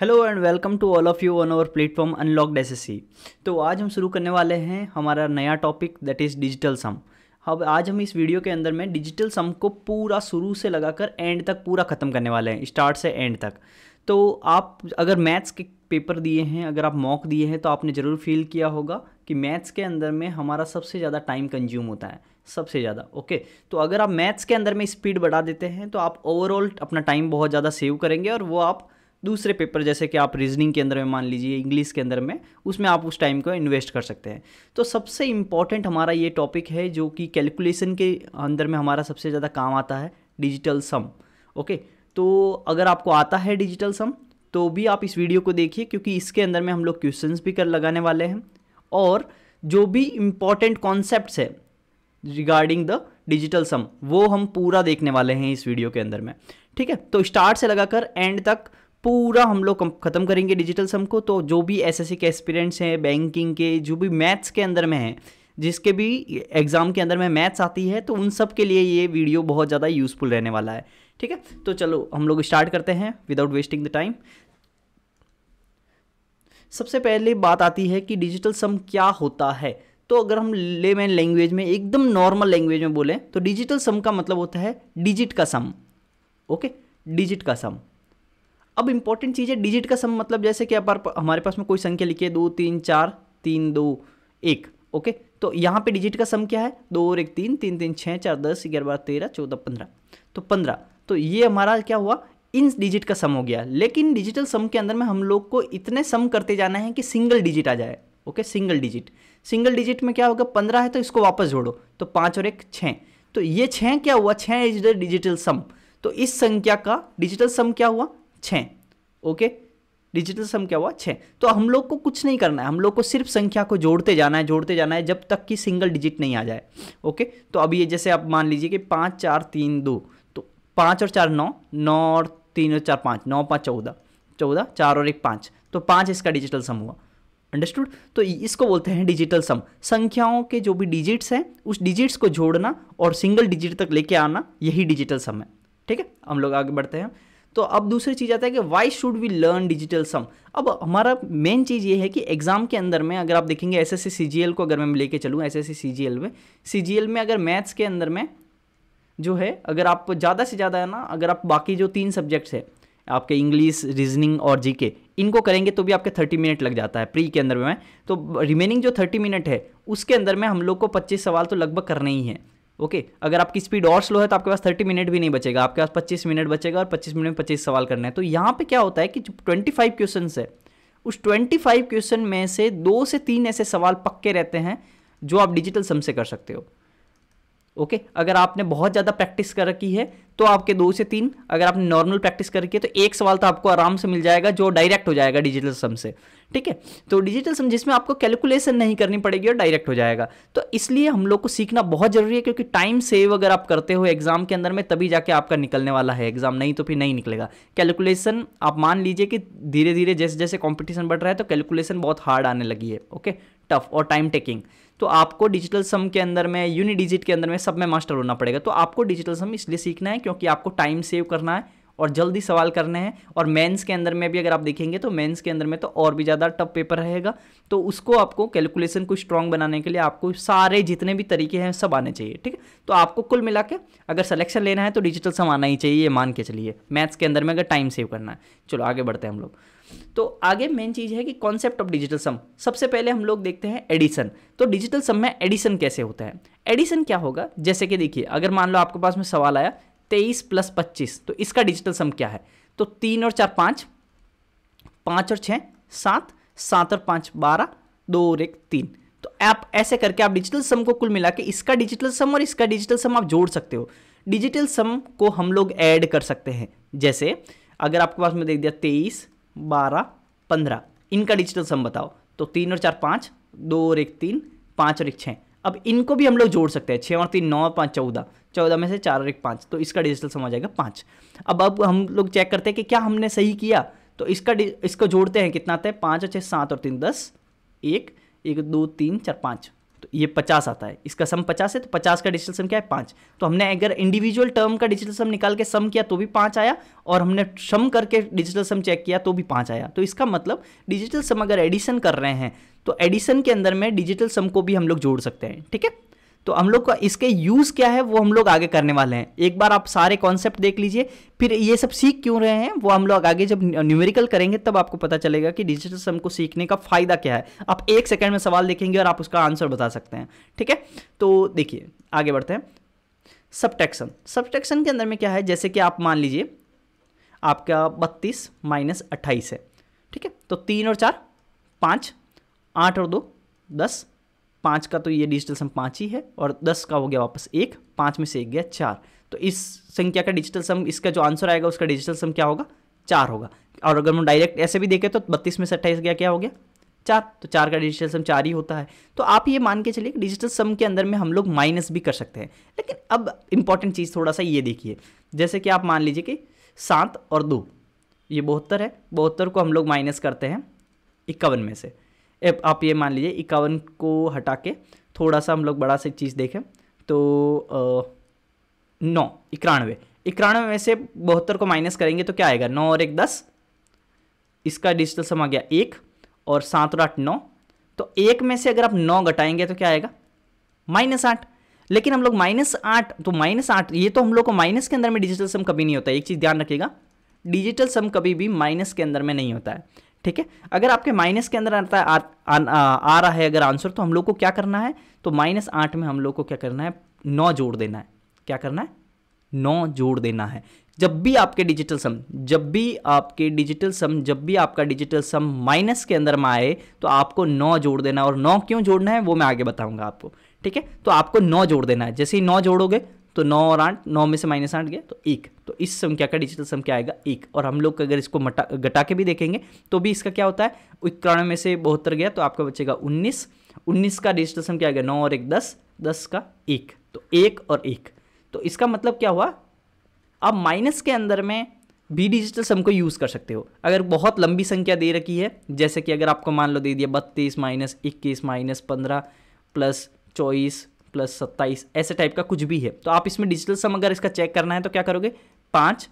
Hello and welcome to all of you on our platform unlocked SSC. तो आज हम शुरू करने वाले हैं हमारा नया topic that is digital sum. अब आज हम इस वीडियो के अंदर में डिजिटल सम को पूरा शुरू से लगाकर एंड तक पूरा ख़त्म करने वाले हैं, स्टार्ट से एंड तक। तो आप अगर मैथ्स के पेपर दिए हैं, अगर आप मॉक दिए हैं, तो आपने ज़रूर फील किया होगा कि मैथ्स के अंदर में हमारा सबसे ज़्यादा टाइम कंज्यूम होता है, सबसे ज़्यादा। ओके, तो अगर आप मैथ्स के अंदर में स्पीड बढ़ा देते हैं तो आप ओवरऑल अपना टाइम बहुत ज़्यादा सेव करेंगे और वो आप दूसरे पेपर जैसे कि आप रीजनिंग के अंदर में मान लीजिए, इंग्लिश के अंदर में, उसमें आप उस टाइम को इन्वेस्ट कर सकते हैं। तो सबसे इम्पॉर्टेंट हमारा ये टॉपिक है जो कि कैलकुलेशन के अंदर में हमारा सबसे ज़्यादा काम आता है, डिजिटल सम। ओके, तो अगर आपको आता है डिजिटल सम तो भी आप इस वीडियो को देखिए, क्योंकि इसके अंदर में हम लोग क्वेश्चंस भी कर लगाने वाले हैं और जो भी इम्पॉर्टेंट कॉन्सेप्ट्स है रिगार्डिंग द डिजिटल सम वो हम पूरा देखने वाले हैं इस वीडियो के अंदर में। ठीक है, तो स्टार्ट से लगाकर एंड तक पूरा हम लोग खत्म करेंगे डिजिटल सम को। तो जो भी एसएससी के एस्पिरेंट्स हैं, बैंकिंग के, जो भी मैथ्स के अंदर में हैं, जिसके भी एग्जाम के अंदर में मैथ्स आती है, तो उन सब के लिए ये वीडियो बहुत ज़्यादा यूजफुल रहने वाला है। ठीक है, तो चलो हम लोग स्टार्ट करते हैं विदाउट वेस्टिंग द टाइम। सबसे पहले बात आती है कि डिजिटल सम क्या होता है। तो अगर हम लेमैन लैंग्वेज में, एकदम नॉर्मल लैंग्वेज में बोलें तो डिजिटल सम का मतलब होता है डिजिट का सम। ओके, डिजिट का सम। अब इंपॉर्टेंट चीज़ है डिजिट का सम, मतलब जैसे कि हमारे पास में कोई संख्या लिखी है 2 3 4 3 2 1। ओके, तो यहाँ पे डिजिट का सम क्या है? 2 और 1 3, 3 3 6 4 10 11 12 13 14 15। तो 15, तो ये हमारा क्या हुआ? इन डिजिट का सम हो गया। लेकिन डिजिटल सम के अंदर में हम लोग को इतने सम करते जाना है कि सिंगल डिजिट आ जाए। Okay, single digit. Single digit में क्या होगा? 15 है तो इसको वापस जोड़ो, तो 5 और 1 6। तो ये 6 क्या हुआ? 6 इज द डिजिटल सम। तो इस संख्या का डिजिटल सम क्या हुआ? 6। ओके, डिजिटल सम क्या हुआ? 6। तो हम लोग को कुछ नहीं करना है, हम लोग को सिर्फ संख्या को जोड़ते जाना है, जोड़ते जाना है जब तक कि सिंगल डिजिट नहीं आ जाए। ओके, तो अब ये जैसे आप मान लीजिए कि 5 4 3 2, तो 5 और 4 9, 9 और 3 और 4 5, 9 5 14, 14 4 और 1 5, तो 5 इसका डिजिटल सम हुआ। अंडरस्टूड? तो इसको बोलते हैं डिजिटल सम। संख्याओं के जो भी डिजिट्स हैं उस डिजिट्स को जोड़ना और सिंगल डिजिट तक लेके आना, यही डिजिटल सम है। ठीक है, हम लोग आगे बढ़ते हैं। तो अब दूसरी चीज़ आता है कि why should we learn digital sum. अब हमारा मेन चीज़ ये है कि एग्जाम के अंदर में अगर आप देखेंगे एसएससी सीजीएल को, अगर मैं लेके चलूँ एसएससी सीजीएल में अगर मैथ्स के अंदर में जो है, अगर आप ज़्यादा से ज़्यादा है ना, अगर आप बाकी जो 3 सब्जेक्ट्स है आपके इंग्लिश, रीजनिंग और जीके, इनको करेंगे तो भी आपके 30 मिनट लग जाता है प्री के अंदर में। तो रिमेनिंग जो 30 मिनट है उसके अंदर में हम लोग को 25 सवाल तो लगभग करने ही है। ओके, अगर आपकी स्पीड और स्लो है तो आपके पास 30 मिनट भी नहीं बचेगा, आपके पास 25 मिनट बचेगा और 25 मिनट में 25 सवाल करने हैं। तो यहाँ पे क्या होता है कि जो 25 क्वेश्चन है, उस 25 क्वेश्चन में से 2 से 3 ऐसे सवाल पक्के रहते हैं जो आप डिजिटल सम से कर सकते हो। ओके, अगर आपने बहुत ज़्यादा प्रैक्टिस कर रखी है तो आपके 2 से 3, अगर आपने नॉर्मल प्रैक्टिस कर रखी है तो 1 सवाल तो आपको आराम से मिल जाएगा जो डायरेक्ट हो जाएगा डिजिटल सम से। ठीक है, तो डिजिटल सम जिसमें आपको कैलकुलेशन नहीं करनी पड़ेगी और डायरेक्ट हो जाएगा। तो इसलिए हम लोग को सीखना बहुत जरूरी है, क्योंकि टाइम सेव अगर आप करते हो एग्जाम के अंदर में तभी जाके आपका निकलने वाला है एग्जाम, नहीं तो फिर नहीं निकलेगा। कैलकुलेशन आप मान लीजिए कि धीरे धीरे जैसे जैसे कॉम्पिटिशन बढ़ रहा है तो कैलकुलेशन बहुत हार्ड आने लगी है। ओके, टफ और टाइम टेकिंग। तो आपको डिजिटल सम के अंदर में, यूनि डिजिट के अंदर में, सब में मास्टर होना पड़ेगा। तो आपको डिजिटल सम इसलिए सीखना है क्योंकि आपको टाइम सेव करना है और जल्दी सवाल करने हैं। और मेंस के अंदर में भी अगर आप देखेंगे तो मेंस के अंदर में तो और भी ज़्यादा टफ पेपर रहेगा। तो उसको आपको कैलकुलेशन को स्ट्रॉन्ग बनाने के लिए आपको सारे जितने भी तरीके हैं सब आने चाहिए। ठीक है, तो आपको कुल मिला के अगर सिलेक्शन लेना है तो डिजिटल सम आना ही चाहिए, ये मान के चलिए, मैथ्स के अंदर में अगर टाइम सेव करना है। चलो आगे बढ़ते हैं हम लोग। तो आगे मेन चीज़ है कि कॉन्सेप्ट ऑफ डिजिटल सम। सबसे पहले हम लोग देखते हैं एडिशन। तो डिजिटल सम में एडिशन कैसे होता है? एडिशन क्या होगा? जैसे कि देखिए, अगर मान लो आपके पास में सवाल आया 23 + 25, तो इसका डिजिटल सम क्या है? तो 3 और 4 5, 5 और 6 7, 7 और 5 12, 2 और 1 3। तो आप ऐसे करके आप डिजिटल सम को कुल मिला के इसका डिजिटल सम और इसका डिजिटल सम आप जोड़ सकते हो। डिजिटल सम को हम लोग ऐड कर सकते हैं। जैसे अगर आपके पास में देख दिया 23 12 15, इनका डिजिटल सम बताओ, तो 3 और 4 5, 2 और 1 3, 5 और 1 6। अब इनको भी हम लोग जोड़ सकते हैं, 6 और 3 9 और 5 14, 14 में से 4 और 1 5, तो इसका डिजिटल सम आ जाएगा 5। अब हम लोग चेक करते हैं कि क्या हमने सही किया। तो इसको जोड़ते हैं, कितना आता है? 5 और 6 7 और 3 10, 1 1 2 3 4 5, तो ये 50 आता है, इसका सम 50 है, तो 50 का डिजिटल सम क्या है 5। तो हमने अगर इंडिविजुअल टर्म का डिजिटल सम निकाल के सम किया तो भी 5 आया, और हमने सम करके डिजिटल सम चेक किया तो भी 5 आया। तो इसका मतलब डिजिटल सम अगर एडिशन कर रहे हैं तो एडिशन के अंदर में डिजिटल सम को भी हम लोग जोड़ सकते हैं, ठीक है। तो हम लोग का इसके यूज क्या है वो हम लोग आगे करने वाले हैं। एक बार आप सारे कॉन्सेप्ट देख लीजिए, फिर ये सब सीख क्यों रहे हैं वो हम लोग आगे जब न्यूमेरिकल करेंगे तब आपको पता चलेगा कि डिजिटल सम को सीखने का फायदा क्या है। आप 1 सेकंड में सवाल देखेंगे और आप उसका आंसर बता सकते हैं, ठीक है। तो देखिए आगे बढ़ते हैं। सब्ट्रैक्शन, सब्ट्रैक्शन के अंदर में क्या है, जैसे कि आप मान लीजिए आपका 32 माइनस 28 है, ठीक है। तो 3 और 4 5, 8 और 2 10, 5 का तो ये डिजिटल सम 5 ही है, और 10 का हो गया वापस 1, 5 में से 1 गया 4। तो इस संख्या का डिजिटल सम, इसका जो आंसर आएगा उसका डिजिटल सम क्या होगा 4 होगा। और अगर हम डायरेक्ट ऐसे भी देखें तो 32 में से 28 गया क्या हो गया 4, तो 4 का डिजिटल सम 4 ही होता है। तो आप ये मान के चलिए कि डिजिटल सम के अंदर में हम लोग माइनस भी कर सकते हैं। लेकिन अब इंपॉर्टेंट चीज़ थोड़ा सा ये देखिए, जैसे कि आप मान लीजिए कि 7 और 2 ये 72 है, 72 को हम लोग माइनस करते हैं 51 में से। आप ये मान लीजिए 51 को हटा के थोड़ा सा हम लोग बड़ा सा चीज़ देखें तो 9 91 में से 72 को माइनस करेंगे तो क्या आएगा 9 और 1 10, इसका डिजिटल सम आ गया 1, और 7 और 8 9। तो 1 में से अगर आप 9 घटाएंगे तो क्या आएगा -8। लेकिन हम लोग -8, तो -8 ये तो हम लोग को माइनस के अंदर में डिजिटल सम कभी नहीं होता है। एक चीज़ ध्यान रखिएगा, डिजिटल सम कभी भी माइनस के अंदर में नहीं होता है, ठीक है। अगर आपके माइनस के अंदर आता है आ रहा है अगर आंसर, तो हम लोग को क्या करना है, तो -8 में हम लोग को क्या करना है 9 जोड़ देना है। क्या करना है 9 जोड़ देना है। जब भी आपका डिजिटल सम माइनस के अंदर में आए तो आपको 9 जोड़ देना है। और 9 क्यों जोड़ना है वो मैं आगे बताऊंगा आपको, ठीक है। तो आपको 9 जोड़ देना है। जैसे ही 9 जोड़ोगे तो 9 और 8, 9 में से -8 गया तो 1, तो इस संख्या का डिजिटल सम क्या आएगा 1। और हम लोग अगर इसको घटा के भी देखेंगे तो भी इसका क्या होता है 91 में से 72 गया तो आपका बचेगा 19, 19 का डिजिटल सम क्या आएगा 9 और 1 10, 10 का 1, तो 1 और 1। तो इसका मतलब क्या हुआ, आप माइनस के अंदर में भी डिजिटल सम को यूज़ कर सकते हो। अगर बहुत लंबी संख्या दे रखी है, जैसे कि अगर आपको मान लो दे दिया 32 माइनस 21 माइनस 15 प्लस 24 प्लस 27, ऐसे टाइप का कुछ भी है, तो आप इसमें डिजिटल सम अगर इसका चेक करना है तो क्या करोगे 5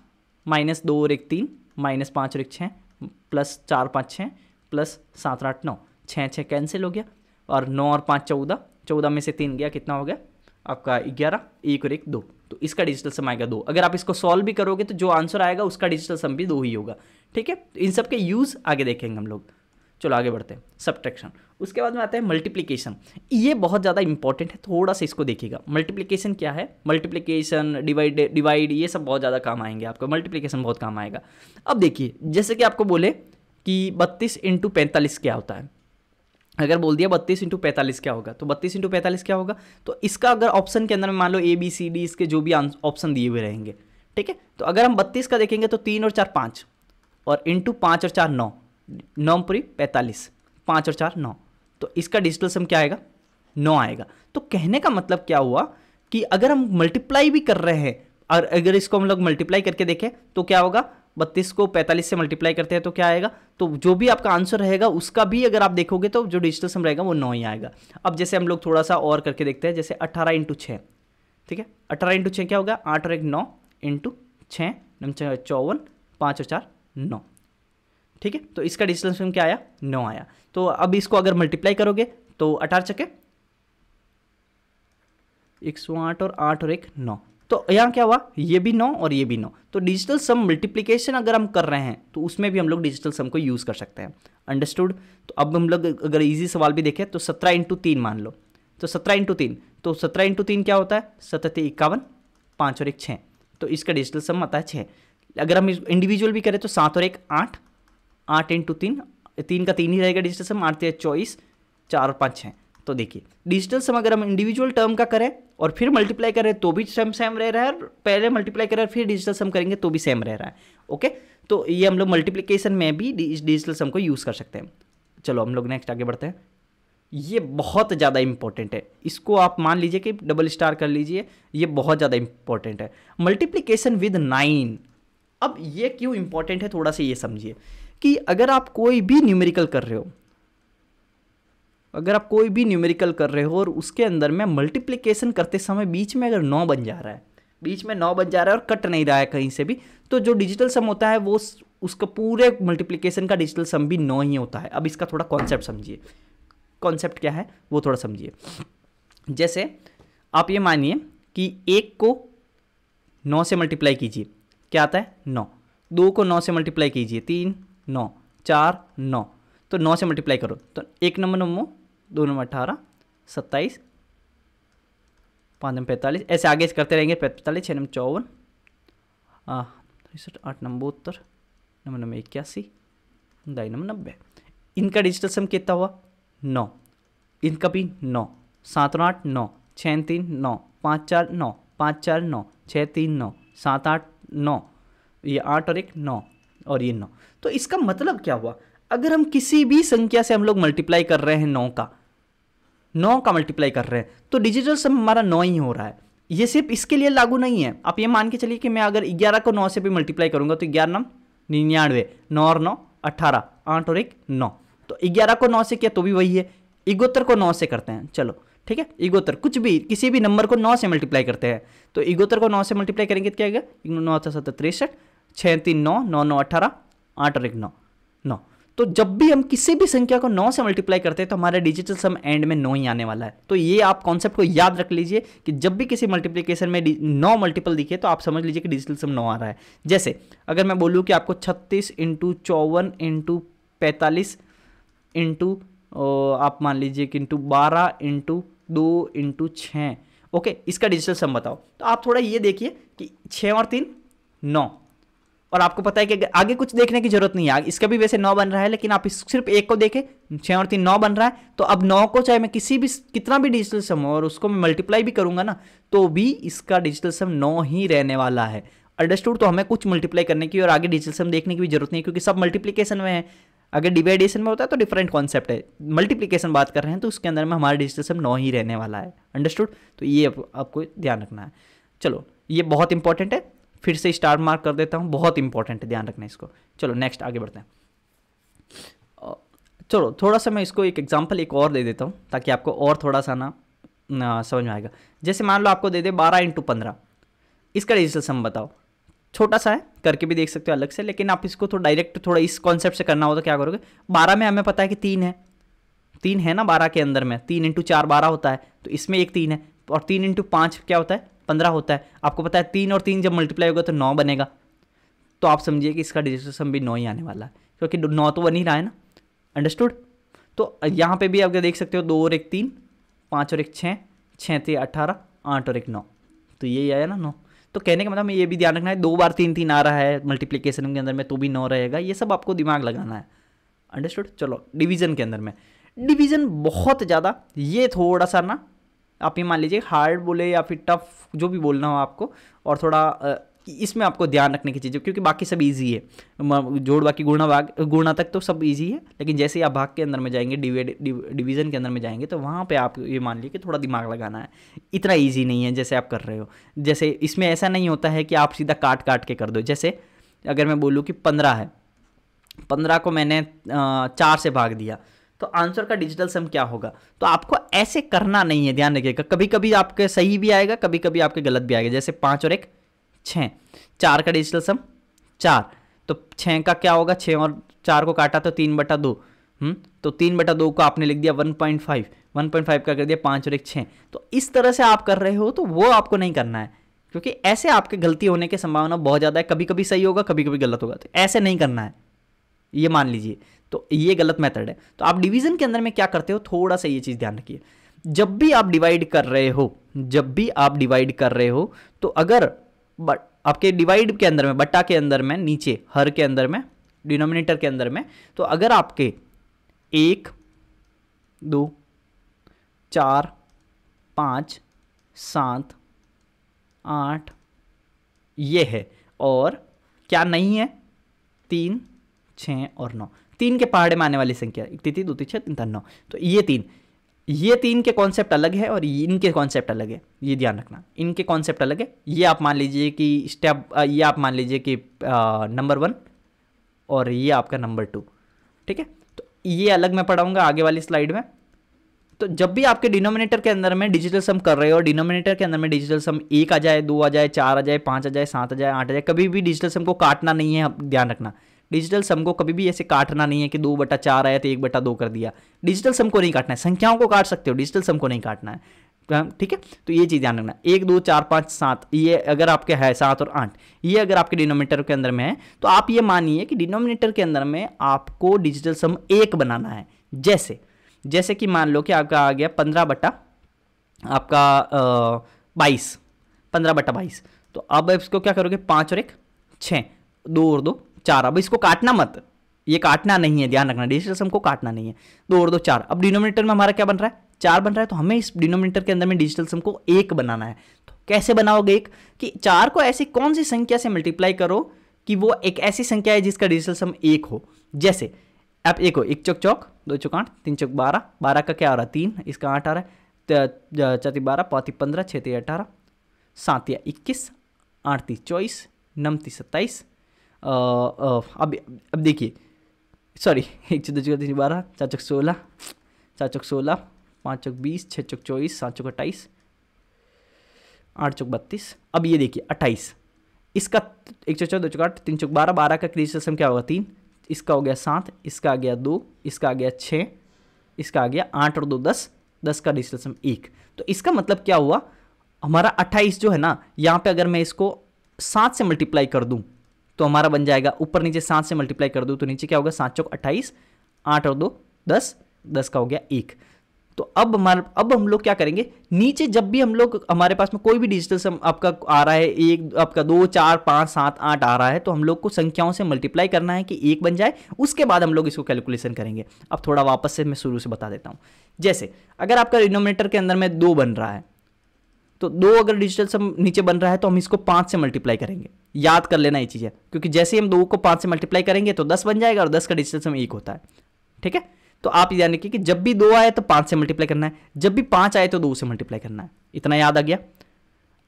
माइनस 2 और 1 3 माइनस 5 और 1 6 प्लस 4 5 6 प्लस 7 8 9, 6 6 कैंसिल हो गया, और 9 और 5 14, 14 में से 3 गया कितना हो गया आपका 11, 1 और 1 2, तो इसका डिजिटल सम आएगा 2। अगर आप इसको सॉल्व भी करोगे तो जो आंसर आएगा उसका डिजिटल सम भी 2 ही होगा, ठीक है। तो इन सब के यूज़ आगे देखेंगे हम लोग। चलो आगे बढ़ते हैं। सब्ट्रैक्शन, उसके बाद में आता है मल्टीप्लिकेशन। ये बहुत ज़्यादा इंपॉर्टेंट है, थोड़ा सा इसको देखिएगा। मल्टीप्लिकेशन क्या है, मल्टीप्लिकेशन डिवाइड ये सब बहुत ज़्यादा काम आएंगे आपको, मल्टीप्लिकेशन बहुत काम आएगा। अब देखिए जैसे कि आपको बोले कि 32 × 45 क्या होता है, अगर बोल दिया 32 × 45 क्या होगा, तो 32 × 45 क्या होगा, तो इसका अगर ऑप्शन के अंदर में मान लो ABCD इसके जो भी ऑप्शन दिए हुए रहेंगे, ठीक है। तो अगर हम 32 का देखेंगे तो 3 और 4 5, और इंटू 5 और 4 9, 9 पूरी 45, 5 और 4 9, तो इसका डिजिटल सम क्या आएगा 9 आएगा। तो कहने का मतलब क्या हुआ कि अगर हम मल्टीप्लाई भी कर रहे हैं, और अगर इसको हम लोग मल्टीप्लाई करके देखें तो क्या होगा, 32 को 45 से मल्टीप्लाई करते हैं तो क्या आएगा, तो जो भी आपका आंसर रहेगा उसका भी अगर आप देखोगे तो जो डिजिटल सम रहेगा वो 9 ही आएगा। अब जैसे हम लोग थोड़ा सा और करके देखते हैं, जैसे 18 × 6, ठीक है। 18 × 6 क्या होगा, 8 और 1 9 इंटू 6 54, 5 और 4 9, ठीक है। तो इसका डिजिटल सम क्या आया 9 आया। तो अब इसको अगर मल्टीप्लाई करोगे तो 18 चके 108 और 8 और 1 9, तो यहाँ क्या हुआ, ये भी 9 और ये भी 9। तो डिजिटल सम मल्टीप्लिकेशन अगर हम कर रहे हैं तो उसमें भी हम लोग डिजिटल सम को यूज़ कर सकते हैं। अंडरस्टूड। तो अब हम लोग अगर इजी सवाल भी देखें तो 17 × 3 मान लो, तो 17 × 3, तो 17 × 3 क्या होता है 17 51, 5 और 1 6, तो इसका डिजिटल सम आता है 6। अगर हम इंडिविजुअल भी करें तो 7 और 1 8, 8 × 3, 3 का 3 ही रहेगा डिजिटल सम, 8 × 24, 4 और 5 6। तो देखिए डिजिटल सम अगर हम इंडिविजुअल टर्म का करें और फिर मल्टीप्लाई करें तो भी सेम रह रहा है, और पहले मल्टीप्लाई करें फिर डिजिटल सम करेंगे तो भी सेम रह रहा है, ओके। तो ये हम लोग मल्टीप्लिकेशन में भी डिजिटल सम को यूज़ कर सकते हैं। चलो हम लोग नेक्स्ट आगे बढ़ते हैं। ये बहुत ज़्यादा इंपॉर्टेंट है, इसको आप मान लीजिए कि डबल स्टार कर लीजिए, ये बहुत ज़्यादा इंपॉर्टेंट है। Multiplication with 9। अब ये क्यों इंपॉर्टेंट है थोड़ा सा ये समझिए कि अगर आप कोई भी न्यूमेरिकल कर रहे हो, अगर आप कोई भी न्यूमेरिकल कर रहे हो और उसके अंदर में मल्टीप्लिकेशन करते समय बीच में अगर 9 बन जा रहा है, बीच में 9 बन जा रहा है और कट नहीं रहा है कहीं से भी, तो जो डिजिटल सम होता है वो उसका पूरे मल्टीप्लिकेशन का डिजिटल सम भी 9 ही होता है। अब इसका थोड़ा कॉन्सेप्ट समझिए, कॉन्सेप्ट क्या है वो थोड़ा समझिए। जैसे आप ये मानिए कि 1 को 9 से मल्टीप्लाई कीजिए, क्या आता है 9। 2 को 9 से मल्टीप्लाई कीजिए, 3 9, 4 9, तो 9 से मल्टीप्लाई करो तो 1 नंबर 9, 2 नंबर 18, 27, 5 नंबर 45, ऐसे आगे करते रहेंगे। 45, 6 नंबर 54, 63, 8 नंबर 72, 9 नंबर 81, 2 नंबर 90। इनका डिजिटल सम कितना हुआ 9, इनका भी 9, 7 और 8 9, 6 3 9, 5 4 9, 5 4 9, 6 3 9, 7 8 9, ये 8 और 1 9 और ये 9। तो इसका मतलब क्या हुआ, अगर हम किसी भी संख्या से हम लोग मल्टीप्लाई कर रहे हैं 9 का मल्टीप्लाई कर रहे हैं तो डिजिटल सम हमारा 9 ही हो रहा है। ये सिर्फ इसके लिए लागू नहीं है। आप ये मान के चलिए कि मैं अगर 11 को 9 से भी मल्टीप्लाई करूंगा तो 11 9 99, 9 और 9 18, 8 और 1 9, तो 11 को 9 से किया तो भी वही है। इगोत्तर को 9 से करते हैं, चलो ठीक है, इगोत्तर कुछ भी किसी भी नंबर को 9 से मल्टीप्लाई करते हैं तो इगोत्तर को 9 से मल्टीप्लाई करेंगे तो क्या आएगा 9 7 63, 6 3 9, 9 9 18, 8 और 1 9 9। तो जब भी हम किसी भी संख्या को 9 से मल्टीप्लाई करते हैं तो हमारा डिजिटल सम एंड में 9 ही आने वाला है। तो ये आप कॉन्सेप्ट को याद रख लीजिए कि जब भी किसी मल्टीप्लिकेशन में 9 मल्टीपल दिखे तो आप समझ लीजिए कि डिजिटल सम 9 आ रहा है। जैसे अगर मैं बोलूँ कि आपको 36 इंटू 54 इंटू 45 इंटू आप मान लीजिए कि इंटू 12 इंटू 2 इंटू 6, ओके, इसका डिजिटल सम बताओ, तो आप थोड़ा ये देखिए कि 6 और 3 9, और आपको पता है कि आगे कुछ देखने की जरूरत नहीं है, इसका भी वैसे 9 बन रहा है, लेकिन आप सिर्फ एक को देखें 6 और 3 9 बन रहा है, तो अब 9 को चाहे मैं कितना भी डिजिटल सम हो और उसको मैं मल्टीप्लाई भी करूंगा ना तो भी इसका डिजिटल सम 9 ही रहने वाला है। अंडरस्टूड। तो हमें कुछ मल्टीप्लाई करने की और आगे डिजिटल सम देखने की भी जरूरत नहीं है क्योंकि सब मल्टीप्लीकेशन में है। अगर डिवाइडेशन में होता है तो डिफरेंट कॉन्सेप्ट है, मल्टीप्लिकेशन बात कर रहे हैं तो उसके अंदर में हमारा डिजिटल सम 9 ही रहने वाला है। अंडरस्टूड। तो ये आपको ध्यान रखना है। चलो ये बहुत इंपॉर्टेंट है, फिर से स्टार मार्क कर देता हूँ, बहुत इंपॉर्टेंट है, ध्यान रखना इसको। चलो नेक्स्ट आगे बढ़ते हैं। चलो थोड़ा सा मैं इसको एक एग्जांपल एक और दे देता हूँ ताकि आपको और थोड़ा सा ना समझ में आएगा। जैसे मान लो आपको दे दे 12 इंटू 15, इसका डिजिटल सम बताओ। छोटा सा है, करके भी देख सकते हो अलग से, लेकिन आप इसको तो डायरेक्ट थोड़ा इस कॉन्सेप्ट से करना हो तो क्या करोगे, 12 में हमें पता है कि 3 है ना 12 के अंदर में, 3 इंटू 4 12 होता है, तो इसमें एक 3 है, और 3 इंटू 5 क्या होता है 15 होता है। आपको पता है 3 और 3 जब मल्टीप्लाई होगा तो 9 बनेगा, तो आप समझिए कि इसका डिजिटल सम भी 9 ही आने वाला है क्योंकि 9 तो बन ही रहा है ना। अंडरस्टूड। तो यहाँ पे भी आप देख सकते हो 2 और 1 3, 5 और 1 6, 6 3 18, 8 और 1 9, तो यही आया ना 9। तो कहने का मतलब हमें ये भी ध्यान रखना है 2 बार 3 3 आ रहा है मल्टीप्लिकेशन के अंदर में तो भी 9 रहेगा, ये सब आपको दिमाग लगाना है। अंडरस्टूड। चलो डिवीजन के अंदर में, डिवीजन बहुत ज़्यादा ये थोड़ा सा ना आप ये मान लीजिए हार्ड बोले या फिर टफ जो भी बोलना हो आपको, और थोड़ा इसमें आपको ध्यान रखने की चीज़ें, क्योंकि बाकी सब इजी है, जोड़ बाकी गुणा भाग गुणा तक तो सब इजी है, लेकिन जैसे ही आप भाग के अंदर में जाएंगे डिवीजन के अंदर में जाएंगे तो वहाँ पे आप ये मान लीजिए कि थोड़ा दिमाग लगाना है, इतना ईजी नहीं है जैसे आप कर रहे हो। जैसे इसमें ऐसा नहीं होता है कि आप सीधा काट काट के कर दो। जैसे अगर मैं बोलूँ कि 15 है, 15 को मैंने 4 से भाग दिया तो आंसर का डिजिटल सम क्या होगा, तो आपको ऐसे करना नहीं है, ध्यान रखिएगा। कभी कभी आपके सही भी आएगा, कभी कभी आपके गलत भी आएगा। जैसे 5 और 1 6, 4 का डिजिटल सम 4, तो 6 का क्या होगा, 6 और 4 को काटा तो 3/2, तो 3/2 को आपने लिख दिया 1.5, 1.5 का कर दिया 5 और 1 6। तो इस तरह से आप कर रहे हो तो वो आपको नहीं करना है, क्योंकि ऐसे आपके गलती होने की संभावना बहुत ज़्यादा है, कभी कभी सही होगा कभी कभी गलत होगा, तो ऐसे नहीं करना है, ये मान लीजिए। तो ये गलत मेथड है। तो आप डिवीजन के अंदर में क्या करते हो, थोड़ा सा ये चीज़ ध्यान रखिए। जब भी आप डिवाइड कर रहे हो, तो अगर आपके डिवाइड के अंदर में, बट्टा के अंदर में, नीचे हर के अंदर में, डिनोमिनेटर के अंदर में, तो अगर आपके 1 2 4 5 7 8 ये है, और क्या नहीं है 3 6 और 9, 3 के पहाड़े में आने वाली संख्या 1 3 2 3 6 3 9, तो ये 3 के कॉन्सेप्ट अलग है और इनके कॉन्सेप्ट अलग है, ये ध्यान रखना। इनके कॉन्सेप्ट अलग है, ये आप मान लीजिए कि ये आप मान लीजिए कि नंबर 1 और ये आपका नंबर 2, ठीक है। तो ये अलग मैं पढ़ाऊंगा आगे वाली स्लाइड में, तो जब भी आपके डिनोमिनेटर के अंदर में डिजिटल सम कर रहे हो और डिनोमिनेटर के अंदर में डिजिटल सम 1 आ जाए, 2 आ जाए, 4 आ जाए, 5 आ जाए, 7 आ जाए, 8 आ जाए, कभी भी डिजिटल सम को काटना नहीं है, ध्यान रखना। डिजिटल सम को कभी भी ऐसे काटना नहीं है कि 2/4 आया तो 1/2 कर दिया। डिजिटल सम को नहीं काटना है, संख्याओं को काट सकते हो, डिजिटल सम को नहीं काटना है, ठीक है। तो ये चीज ध्यान रखना, 1 2 4 5 7, ये अगर आपके है 7 और 8, ये अगर आपके डिनोमिनेटर के अंदर में है तो आप ये मानिए कि डिनोमिनेटर के अंदर में आपको डिजिटल सम 1 बनाना है। जैसे कि मान लो कि आपका आ गया 15/22, 15/22। तो अब इसको क्या करोगे, 5 और 1 6, 2 और 2 4। अब इसको काटना मत, ये काटना नहीं है, ध्यान रखना, डिजिटल सम को काटना नहीं है। 2 और 2 4। अब डिनोमिनेटर में हमारा क्या बन रहा है, 4 बन रहा है, तो हमें इस डिनोमिनेटर के अंदर में डिजिटल सम को 1 बनाना है। तो कैसे बनाओगे 1, कि 4 को ऐसी कौन सी संख्या से मल्टीप्लाई करो कि वो एक ऐसी संख्या है जिसका डिजिटल सम 1 हो। जैसे आप 1 हो, 1 चौक चौक, 2 चौक 8, 3 चौक 12, 12 का क्या आ रहा है 3, इसका 8 आ रहा है, 4 12, 5 15, 6 18, 7 21, 8 24, 9 27। अब देखिए, सॉरी, 1 2 3 12, 4 चौक 16, 4 चौक 16, 5 चौक 20, 6 चौक 24, 7 चौक 28, 8 चौक 32। अब ये देखिए 28, इसका 1 चौक 4, 2 चौक 8, 3 चौक 12, 12 का डिजिटल सम क्या होगा 3, इसका हो गया 7, इसका आ गया 2, इसका आ गया 6, इसका आ गया 8 और 2 10, 10 का डिजिटल सम 1। तो इसका मतलब क्या हुआ, हमारा 28 जो है ना, यहाँ पे अगर मैं इसको 7 से मल्टीप्लाई कर दूं तो हमारा बन जाएगा, ऊपर नीचे 7 से मल्टीप्लाई कर दूं तो नीचे क्या होगा, 7 चौक 28, 8 और 2 10, 10 का हो गया 1। तो अब हम लोग क्या करेंगे, नीचे जब भी हम लोग, हमारे पास में कोई भी डिजिटल सम आपका आ रहा है, एक आपका 2 4 5 7 8 आ रहा है, तो हम लोग को संख्याओं से मल्टीप्लाई करना है कि 1 बन जाए, उसके बाद हम लोग इसको कैलकुलेशन करेंगे। अब थोड़ा वापस से मैं शुरू से बता देता हूं। जैसे अगर आपका डिनोमिनेटर के अंदर में 2 बन रहा है, तो 2 अगर डिजिटल सम नीचे बन रहा है तो हम इसको 5 से मल्टीप्लाई करेंगे। याद कर लेना ये चीज़ है, क्योंकि जैसे हम 2 को 5 से मल्टीप्लाई करेंगे तो 10 बन जाएगा और 10 का डिजिटल सम 1 होता है, ठीक है। तो आप याद रखिए कि जब भी 2 आए तो 5 से मल्टीप्लाई करना है, जब भी 5 आए तो 2 से मल्टीप्लाई करना है। इतना याद आ गया।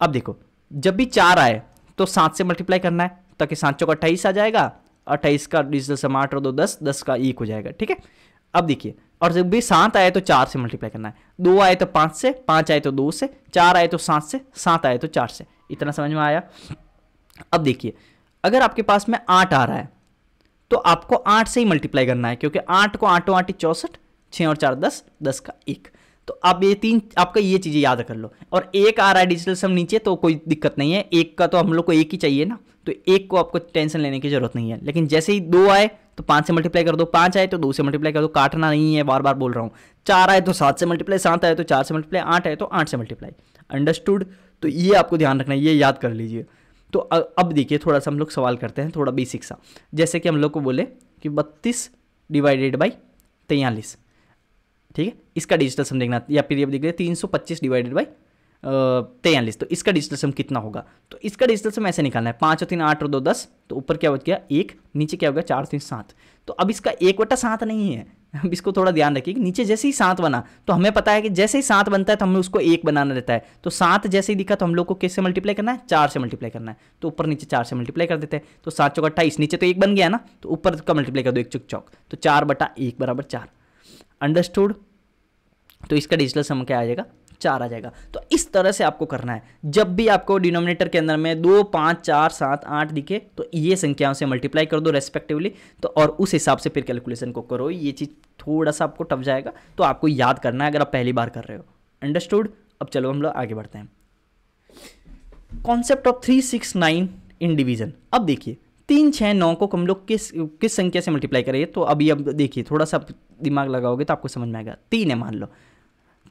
अब देखो, जब भी 4 आए तो 7 से मल्टीप्लाई करना है, ताकि 7 चौक 28 आ जाएगा, 28 का डिजिटल सम 8 और 2 10, 10 का 1 हो जाएगा, ठीक है। अब देखिए, और जब भी 7 आए तो 4 से मल्टीप्लाई करना है, 2 आए तो 5 से, 5 आए तो 2 से, 4 आए तो 7 से, 7 आए तो 4 से। इतना समझ में आया। अब देखिए, अगर आपके पास में 8 आ रहा है तो आपको 8 से ही मल्टीप्लाई करना है, क्योंकि 8 को 8 8 64, 6 और 4 10, 10 का 1। तो अब ये 3 आपका ये चीज़ें याद कर लो। और 1 आ रहा है डिजिटल सम नीचे तो कोई दिक्कत नहीं है, 1 का तो हम लोग को 1 ही चाहिए ना, तो 1 को आपको टेंशन लेने की जरूरत नहीं है। लेकिन जैसे ही 2 आए तो 5 से मल्टीप्लाई कर दो, 5 आए तो 2 से मल्टीप्लाई कर दो, काटना नहीं है, बार बार बोल रहा हूँ। 4 आए तो 7 से मल्टीप्लाई, 7 आए तो 4 से मल्टीप्लाई, 8 आए तो 8 से मल्टीप्लाई। अंडरस्टूड। तो ये आपको ध्यान रखना है, ये याद कर लीजिए। तो अब देखिए, थोड़ा सा हम लोग सवाल करते हैं, थोड़ा बेसिक सा। जैसे कि हम लोग को बोले कि 32 डिवाइडेड बाई 43, ठीक है, इसका डिजिटल सम देखना, या फिर ये देखिए 325 डिवाइडेड बाई 43, तो इसका डिजिटल सम कितना होगा। तो इसका डिजिटल सम ऐसे निकालना है, 5 और 3 8 और 2 10, तो ऊपर क्या बच गया 1, नीचे क्या होगा 4 3 7। तो अब इसका 1/7 नहीं है, अब इसको थोड़ा ध्यान रखिए कि नीचे जैसे ही 7 बना तो हमें पता है कि जैसे ही 7 बनता है तो हमें उसको 1 बनाना रहता है। तो 7 जैसे ही दिखा तो हम लोग को किससे मल्टीप्लाई करना है, 4 से मल्टीप्लाई करना है। तो ऊपर नीचे 4 से मल्टीप्लाई कर देते हैं, तो 7 चौक 28, नीचे तो 1 बन गया ना, तो ऊपर का मल्टीप्लाई कर दो 1 चौक चौक, तो 4/1 बराबर 4। अंडरस्टूड। तो इसका डिजिटल सम क्या आ जाएगा, 4 आ जाएगा। तो इस तरह से आपको करना है, जब भी आपको डिनोमिनेटर के अंदर में 2 5 4 7 8 दिखे तो ये संख्याओं से मल्टीप्लाई कर दो रेस्पेक्टिवली, तो और उस हिसाब से फिर कैलकुलेशन को करो। ये चीज़ थोड़ा सा आपको टफ जाएगा, तो आपको याद करना है अगर आप पहली बार कर रहे हो। अंडरस्टूड। अब चलो हम लोग आगे बढ़ते हैं। Concept of 3 6 9 in division. अब देखिए 3 6 9 को हम लोग किस संख्या से मल्टीप्लाई करेंगे, तो अभी अब देखिए थोड़ा सा दिमाग लगाओगे तो आपको समझ में आएगा। 3 है मान लो,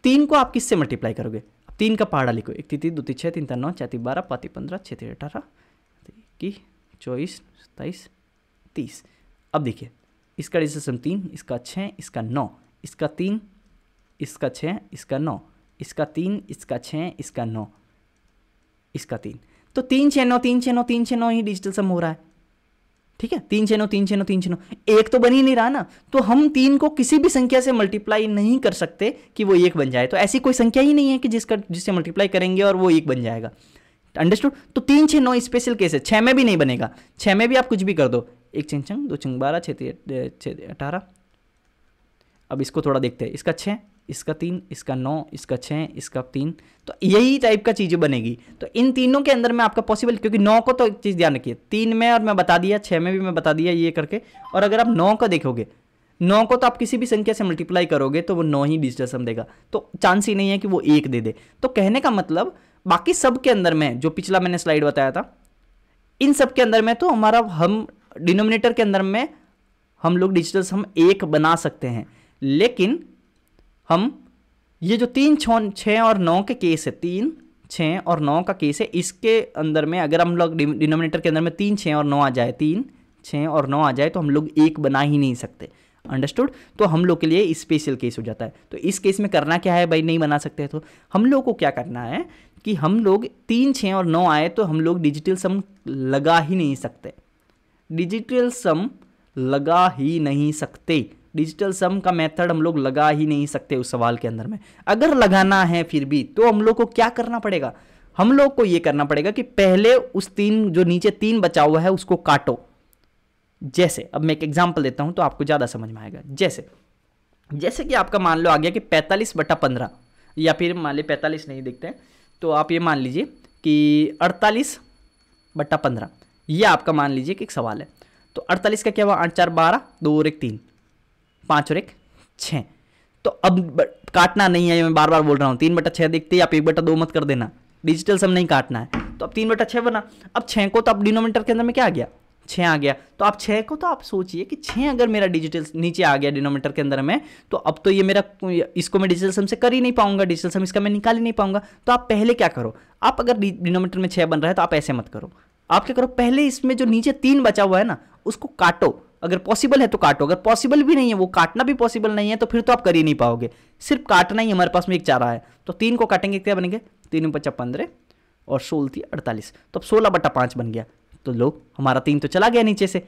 3 को आप किससे मल्टीप्लाई करोगे, अब 3 का पहाड़ा लिखो, 1 3 2 6 3 9 4 12 5 15 6 18 21 24 27 30। अब देखिए इसका डिजिटल सम 3, इसका 6, इसका 9, इसका 3, इसका 6, इसका 9, इसका 3, इसका 6, इसका 9, इसका 3। तो 3 6 9 3 6 9 3 6 9 ही डिजिटल सम हो रहा है, ठीक है। 3 6 9 3 6 9 3 6 9, एक तो बन ही नहीं रहा ना, तो हम 3 को किसी भी संख्या से मल्टीप्लाई नहीं कर सकते कि वो 1 बन जाए। तो ऐसी कोई संख्या ही नहीं है कि जिससे मल्टीप्लाई करेंगे और वो 1 बन जाएगा। अंडरस्टूड। तो 3 6 9 स्पेशल केस है, 6 में भी नहीं बनेगा। 6 में भी आप कुछ भी कर दो, 1 6 2 6 12 6 18। अब इसको थोड़ा देखते हैं, इसका 6, इसका 3, इसका 9, इसका 6, इसका 3, तो यही टाइप का चीज़ें बनेगी। तो इन तीनों के अंदर में आपका पॉसिबल, क्योंकि 9 को तो एक चीज़ ध्यान रखिए, 3 में और मैं बता दिया, 6 में भी मैं बता दिया ये करके। और अगर आप 9 को देखोगे, 9 को तो आप किसी भी संख्या से मल्टीप्लाई करोगे तो वो 9 ही डिजिटल सम देगा, तो चांस ही नहीं है कि वो 1 दे दे। तो कहने का मतलब बाकी सब के अंदर में, जो पिछला मैंने स्लाइड बताया था, इन सब के अंदर में तो हमारा हम डिनोमिनेटर के अंदर में हम लोग डिजिटल सम 1 बना सकते हैं। लेकिन हम ये जो 3, 6 और 9 के केस है, 3, 6 और 9 का केस है, इसके अंदर में अगर हम लोग डिनोमिनेटर के अंदर में 3, 6 और 9 आ जाए, 3, 6 और 9 आ जाए, तो हम लोग 1 बना ही नहीं सकते। अंडरस्टूड? तो हम लोग के लिए स्पेशल केस हो जाता है। तो इस केस में करना क्या है भाई, नहीं बना सकते, तो हम लोग को क्या करना है कि हम लोग 3, 6 और 9 आए तो हम लोग डिजिटल सम लगा ही नहीं सकते, डिजिटल सम लगा ही नहीं सकते, डिजिटल सम का मेथड हम लोग लगा ही नहीं सकते उस सवाल के अंदर में। अगर लगाना है फिर भी तो हम लोग को क्या करना पड़ेगा, हम लोग को ये करना पड़ेगा कि पहले उस 3 जो नीचे 3 बचा हुआ है उसको काटो। जैसे अब मैं एक एग्जांपल देता हूं तो आपको ज़्यादा समझ में आएगा। जैसे कि आपका मान लो आ गया कि 45/15, या फिर मान ली 45 नहीं देखते हैं, तो आप ये मान लीजिए कि 48/15, ये आपका मान लीजिए कि एक सवाल है। तो 48 का क्या हुआ, 8 4 12, 2 और 1 3, 5 और 1 6। तो अब काटना नहीं है, मैं बार बार बोल रहा हूँ, 3/6 देखते ही आप 1/2 मत कर देना, डिजिटल सम नहीं काटना है। तो अब 3/6 बना, अब 6 को तो अब डिनोमिनेटर के अंदर में क्या आ गया, 6 आ गया। तो आप 6 को तो आप सोचिए कि 6 अगर मेरा डिजिटल नीचे आ गया डिनोमिनेटर के अंदर में, तो अब तो ये मेरा, इसको मैं डिजिटल सम से कर ही नहीं पाऊंगा, डिजिटल सम इसका मैं निकाल ही नहीं पाऊंगा। तो आप पहले क्या करो, आप अगर डिनोमिनेटर में 6 बन रहा है तो आप ऐसे मत करो, आप क्या करो, पहले इसमें जो नीचे 3 बचा हुआ है ना उसको काटो। अगर पॉसिबल है तो काटो, अगर पॉसिबल भी नहीं है, वो काटना भी पॉसिबल नहीं है, तो फिर तो आप कर ही नहीं पाओगे, सिर्फ काटना ही हमारे पास में एक चारा है। तो 3 को काटेंगे, क्या बनेंगे, 3 × 5 15 और 16 48, तो अब 16/5 बन गया। तो लो हमारा 3 तो चला गया नीचे से,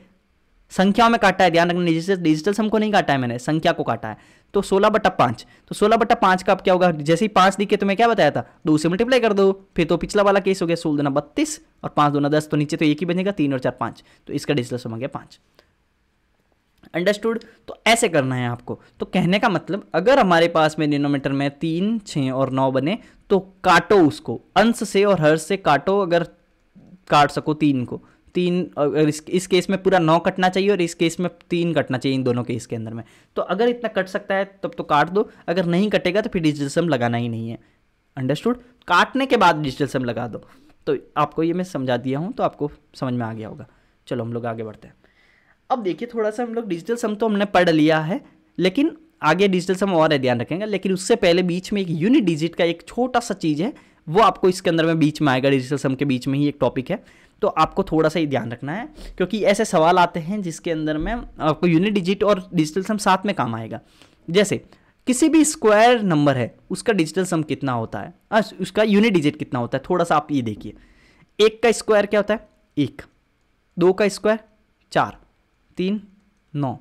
संख्याओं में काटा है, ध्यान रखना, डिजिटल सम को नहीं काटा है मैंने, संख्या को काटा है। तो 16/5, तो 16/5 का अब क्या होगा, जैसे ही 5 दिखे तो मैं क्या बताया था, 2 से मल्टीप्लाई कर दो, फिर तो पिछला वाला केस हो गया, 16 दूना 32 और 5 दूना 10, तो नीचे तो एक ही बनेगा, 3 और 4 5, तो इसका डिजिटल सम हो गया 5। अंडरस्टूड? तो ऐसे करना है आपको। तो कहने का मतलब अगर हमारे पास में डिनोमिनेटर में 3, 6 और 9 बने तो काटो उसको, अंश से और हर से काटो, अगर काट सको 3 को, 3, अगर इस केस में पूरा 9 कटना चाहिए और इस केस में 3 कटना चाहिए, इन दोनों केस के अंदर में। तो अगर इतना कट सकता है तब तो काट दो, अगर नहीं कटेगा तो फिर डिजिटल सम लगाना ही नहीं है। अंडरस्टूड? काटने के बाद डिजिटल सम लगा दो। तो आपको ये मैं समझा दिया हूँ, तो आपको समझ में आ गया होगा। चलो हम लोग आगे बढ़ते हैं। अब देखिए थोड़ा सा हम लोग डिजिटल सम तो हमने पढ़ लिया है, लेकिन आगे डिजिटल सम और है, ध्यान रखेंगे। लेकिन उससे पहले बीच में एक यूनिट डिजिट का एक छोटा सा चीज़ है, वो आपको इसके अंदर में बीच में आएगा, डिजिटल सम के बीच में ही एक टॉपिक है, तो आपको थोड़ा सा ही ध्यान रखना है, क्योंकि ऐसे सवाल आते हैं जिसके अंदर में आपको यूनिट डिजिट और डिजिटल सम साथ में काम आएगा। जैसे किसी भी स्क्वायर नंबर है उसका डिजिटल सम कितना होता है, उसका यूनिट डिजिट कितना होता है, थोड़ा सा आप ये देखिए। 1 का स्क्वायर क्या होता है, 1, 2 का स्क्वायर 4, 3 9,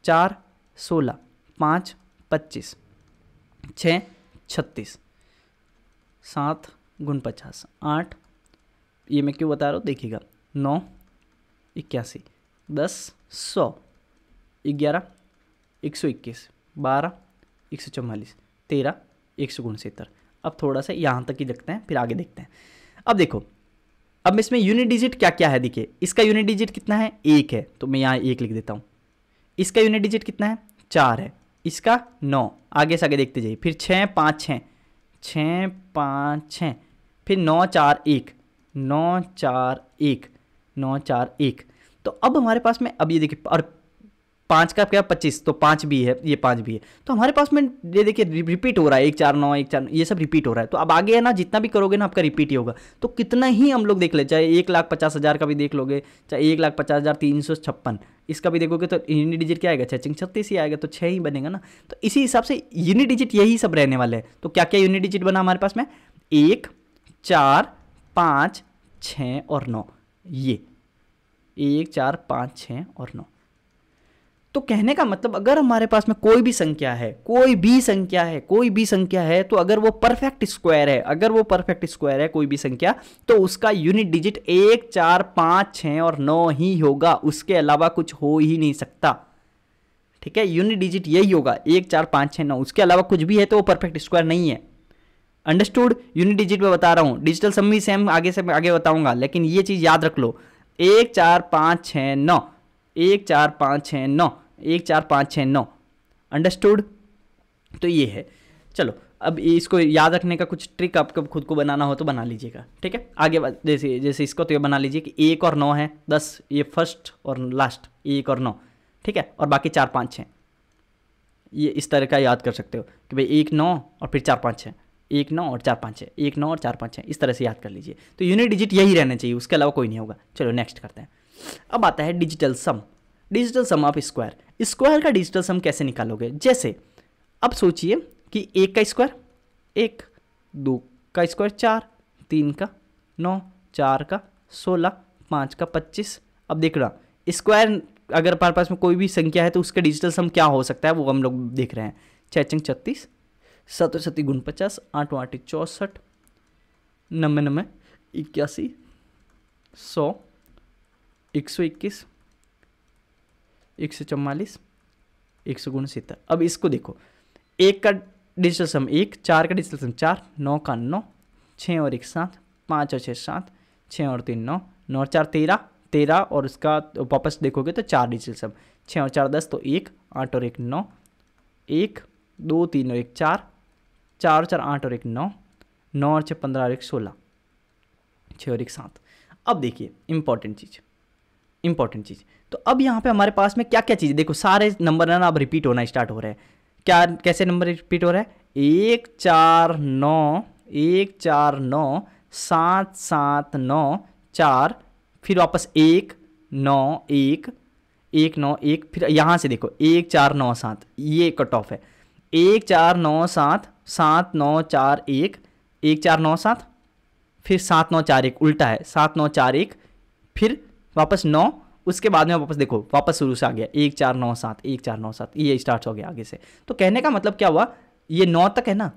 4 16, 5 25, 6 36, 7 × 50, 8, ये मैं क्यों बता रहा हूँ देखिएगा, 9 81, 10 100, 11 121, 12 144, 13 169। अब थोड़ा सा यहाँ तक ही रखते हैं, फिर आगे देखते हैं। अब देखो, अब इसमें यूनिट डिजिट क्या क्या है, देखिए इसका यूनिट डिजिट कितना है, 1 है, तो मैं यहाँ 1 लिख देता हूँ। इसका यूनिट डिजिट कितना है, 4 है, इसका 9, आगे से आगे देखते जाइए, फिर 6 5 6, 6 5 6, फिर 9 4 1, 9 4 1, 9 4 1। तो अब हमारे पास में, अब ये देखिए, और 5 का क्या 25, तो 5 भी है, ये 5 भी है, तो हमारे पास में ये देखिए रिपीट हो रहा है, 1 4 9 1 4, ये सब रिपीट हो रहा है। तो अब आगे है ना, जितना भी करोगे ना आपका रिपीट ही होगा। तो कितना ही हम लोग देख ले, चाहे 1,50,000 का भी देख लोगे, चाहे 1,50,356, इसका भी देखोगे तो यूनिट डिजिट क्या आएगा, 6 36 ही आएगा, तो 6 ही बनेगा ना। तो इसी हिसाब से यूनिट डिजिट यही सब रहने वाले हैं। तो क्या क्या यूनिट डिजिट बना हमारे पास में, 1 4 5 6 और 9, ये 1 4 5 6 और 9। तो कहने का मतलब अगर हमारे पास में कोई भी संख्या है, कोई भी संख्या है, तो अगर वो परफेक्ट स्क्वायर है, कोई भी संख्या, तो उसका यूनिट डिजिट 1 4 5 6 और 9 ही होगा, उसके अलावा कुछ हो ही नहीं सकता। ठीक है, यूनिट डिजिट यही होगा 1 4 5 6 9, उसके अलावा कुछ भी है तो वो परफेक्ट स्क्वायर नहीं है। अंडरस्टूड? यूनिट डिजिट में बता रहा हूँ, डिजिटल सम भी सेम आगे से आगे बताऊंगा, लेकिन ये चीज़ याद रख लो, 1 4 5 6 9, 1 4 5 6 9, 1 4 5 6 9। अंडरस्टूड? तो ये है। चलो अब इसको याद रखने का कुछ ट्रिक आपको खुद को बनाना हो तो बना लीजिएगा, ठीक है। आगे जैसे जैसे इसको तो ये बना लीजिए कि 1 और 9 है 10, ये फर्स्ट और लास्ट 1 और 9, ठीक है, और बाकी 4 5 6, ये इस तरह का याद कर सकते हो कि भाई 1 9 और फिर 4 5 6, 1 9 और 4 5 6, 1 9 और 4 5 6, इस तरह से याद कर लीजिए। तो यूनिट डिजिट यही रहना चाहिए, उसके अलावा कोई नहीं होगा। चलो नेक्स्ट करते हैं। अब आता है digital sum. Digital sum of square. Square का डिजिटल सम कैसे निकालोगे? जैसे अब सोचिए कि 1 का स्क्वायर 1, 2 का स्क्वायर 4, 3 का 9, 4 का 16, 5 का 25। अब देखना स्क्वायर अगर हमारे पास में कोई भी संख्या है तो उसका डिजिटल सम क्या हो सकता है वो हम लोग देख रहे हैं। 6 चंग 36, 7 7 गुण 50, 8 8 64, 9 9 81, 100, 121, 144, 169। अब इसको देखो, 1 का डिजिटल सम 1, 4 का डिजिटल सम 4, 9 का 9, 6 और 1 7, 5 और 6 7, 6 और 3 9, 9 और 4 13, 13 और उसका वापस देखोगे तो 4 डिजिटल सम, 6 और 4 10 तो 1, 8 और 1 9, 1 2 3 और 1 4, 4 और 4 8 और 1 9, 9 और 6 15 और 1 16, 6 और 1 7। अब देखिए इंपॉर्टेंट चीज़, तो अब यहाँ पे हमारे पास में क्या क्या चीज़, देखो सारे नंबर है ना अब रिपीट होना स्टार्ट हो रहे हैं। क्या कैसे नंबर रिपीट हो रहा है? 1 4 9, 1 4 9, 7 7 9 4, फिर वापस 1 9 1, 1 9 1, फिर यहाँ से देखो 1 4 9 7, ये कट ऑफ है। 1 4 9 7, 7 9 4 1, 1 4 9 7, फिर 7 9 4 1, उल्टा है 7 9 4 1, फिर वापस 9, उसके बाद में वापस देखो वापस शुरू से आ गया 1 4 9 7, 1 4 9 7, ये स्टार्ट हो गया आगे से। तो कहने का मतलब क्या हुआ, ये 9 तक है ना,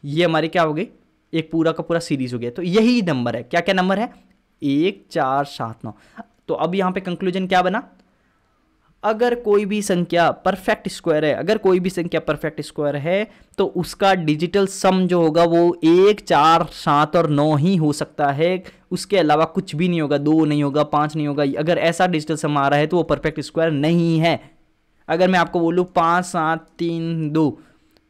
ये हमारी क्या हो गई, एक पूरा का पूरा सीरीज हो गया। तो यही नंबर है, क्या क्या नंबर है? 1 4 7 9। तो अब यहाँ पे कंक्लूजन क्या बना, अगर कोई भी संख्या परफेक्ट स्क्वायर है तो उसका डिजिटल सम जो होगा वो 1 4 7 और 9 ही हो सकता है, उसके अलावा कुछ भी नहीं होगा, 2 नहीं होगा, 5 नहीं होगा। अगर ऐसा डिजिटल सम आ रहा है तो वो परफेक्ट स्क्वायर नहीं है। अगर मैं आपको बोलूँ 5 7 3 2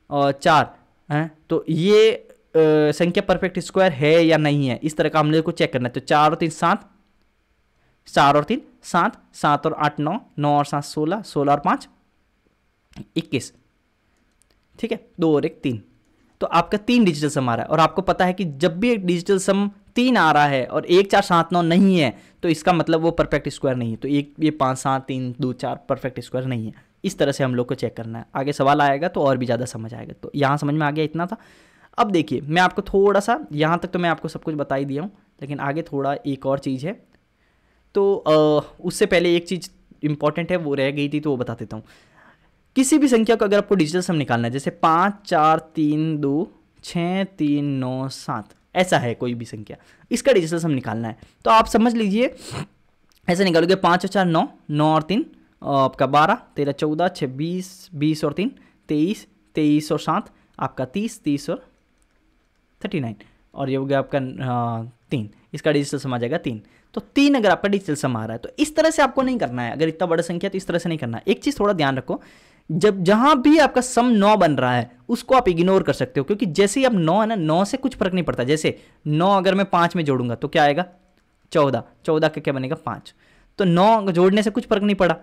और 4 है तो ये संख्या परफेक्ट स्क्वायर है या नहीं है, इस तरह का हमने को चेक करना है। तो 4 और 3 7, 4 और 3 7, 7 और 8 9, 9 और 7 16, 16 और 5 21, ठीक है, 2 और 1 3। तो आपका 3 डिजिटल सम आ रहा है, और आपको पता है कि जब भी एक डिजिटल सम 3 आ रहा है और 1 4 7 9 नहीं है तो इसका मतलब वो परफेक्ट स्क्वायर नहीं है। तो ये 5 7 3 2 4 परफेक्ट स्क्वायर नहीं है। इस तरह से हम लोग को चेक करना है। आगे सवाल आएगा तो और भी ज़्यादा समझ आएगा। तो यहाँ समझ में आ गया, इतना था। अब देखिए मैं आपको थोड़ा सा, यहाँ तक तो मैं आपको सब कुछ बता ही दिया हूँ, लेकिन आगे थोड़ा एक और चीज़ है। तो उससे पहले एक चीज़ इंपॉर्टेंट है वो रह गई थी, तो वो बता देता हूँ। किसी भी संख्या को अगर आपको डिजिटल सम निकालना है, जैसे 5 4 3 2 6 3 9 7, ऐसा है कोई भी संख्या, इसका डिजिटल सम निकालना है, तो आप समझ लीजिए ऐसे निकालोगे 5 और 4 9, 9 और 3 आपका 12, 13 14 26, 20 और 3 23, 23 और 7 आपका 30, 30 और 39, और ये हो गया आपका 3, इसका डिजिटल सम आ जाएगा 3। तो 3 अगर आपका डिजिटल सम आ रहा है तो इस तरह से आपको नहीं करना है। अगर इतना बड़ा संख्या तो इस तरह से नहीं करना है। एक चीज़ थोड़ा ध्यान रखो, जब जहां भी आपका सम 9 बन रहा है उसको आप इग्नोर कर सकते हो, क्योंकि जैसे ही अब 9 है ना, 9 से कुछ फर्क नहीं पड़ता। जैसे 9 अगर मैं 5 में जोड़ूंगा तो क्या आएगा 14, 14 का क्या बनेगा 5, तो 9 जोड़ने से कुछ फर्क नहीं पड़ा,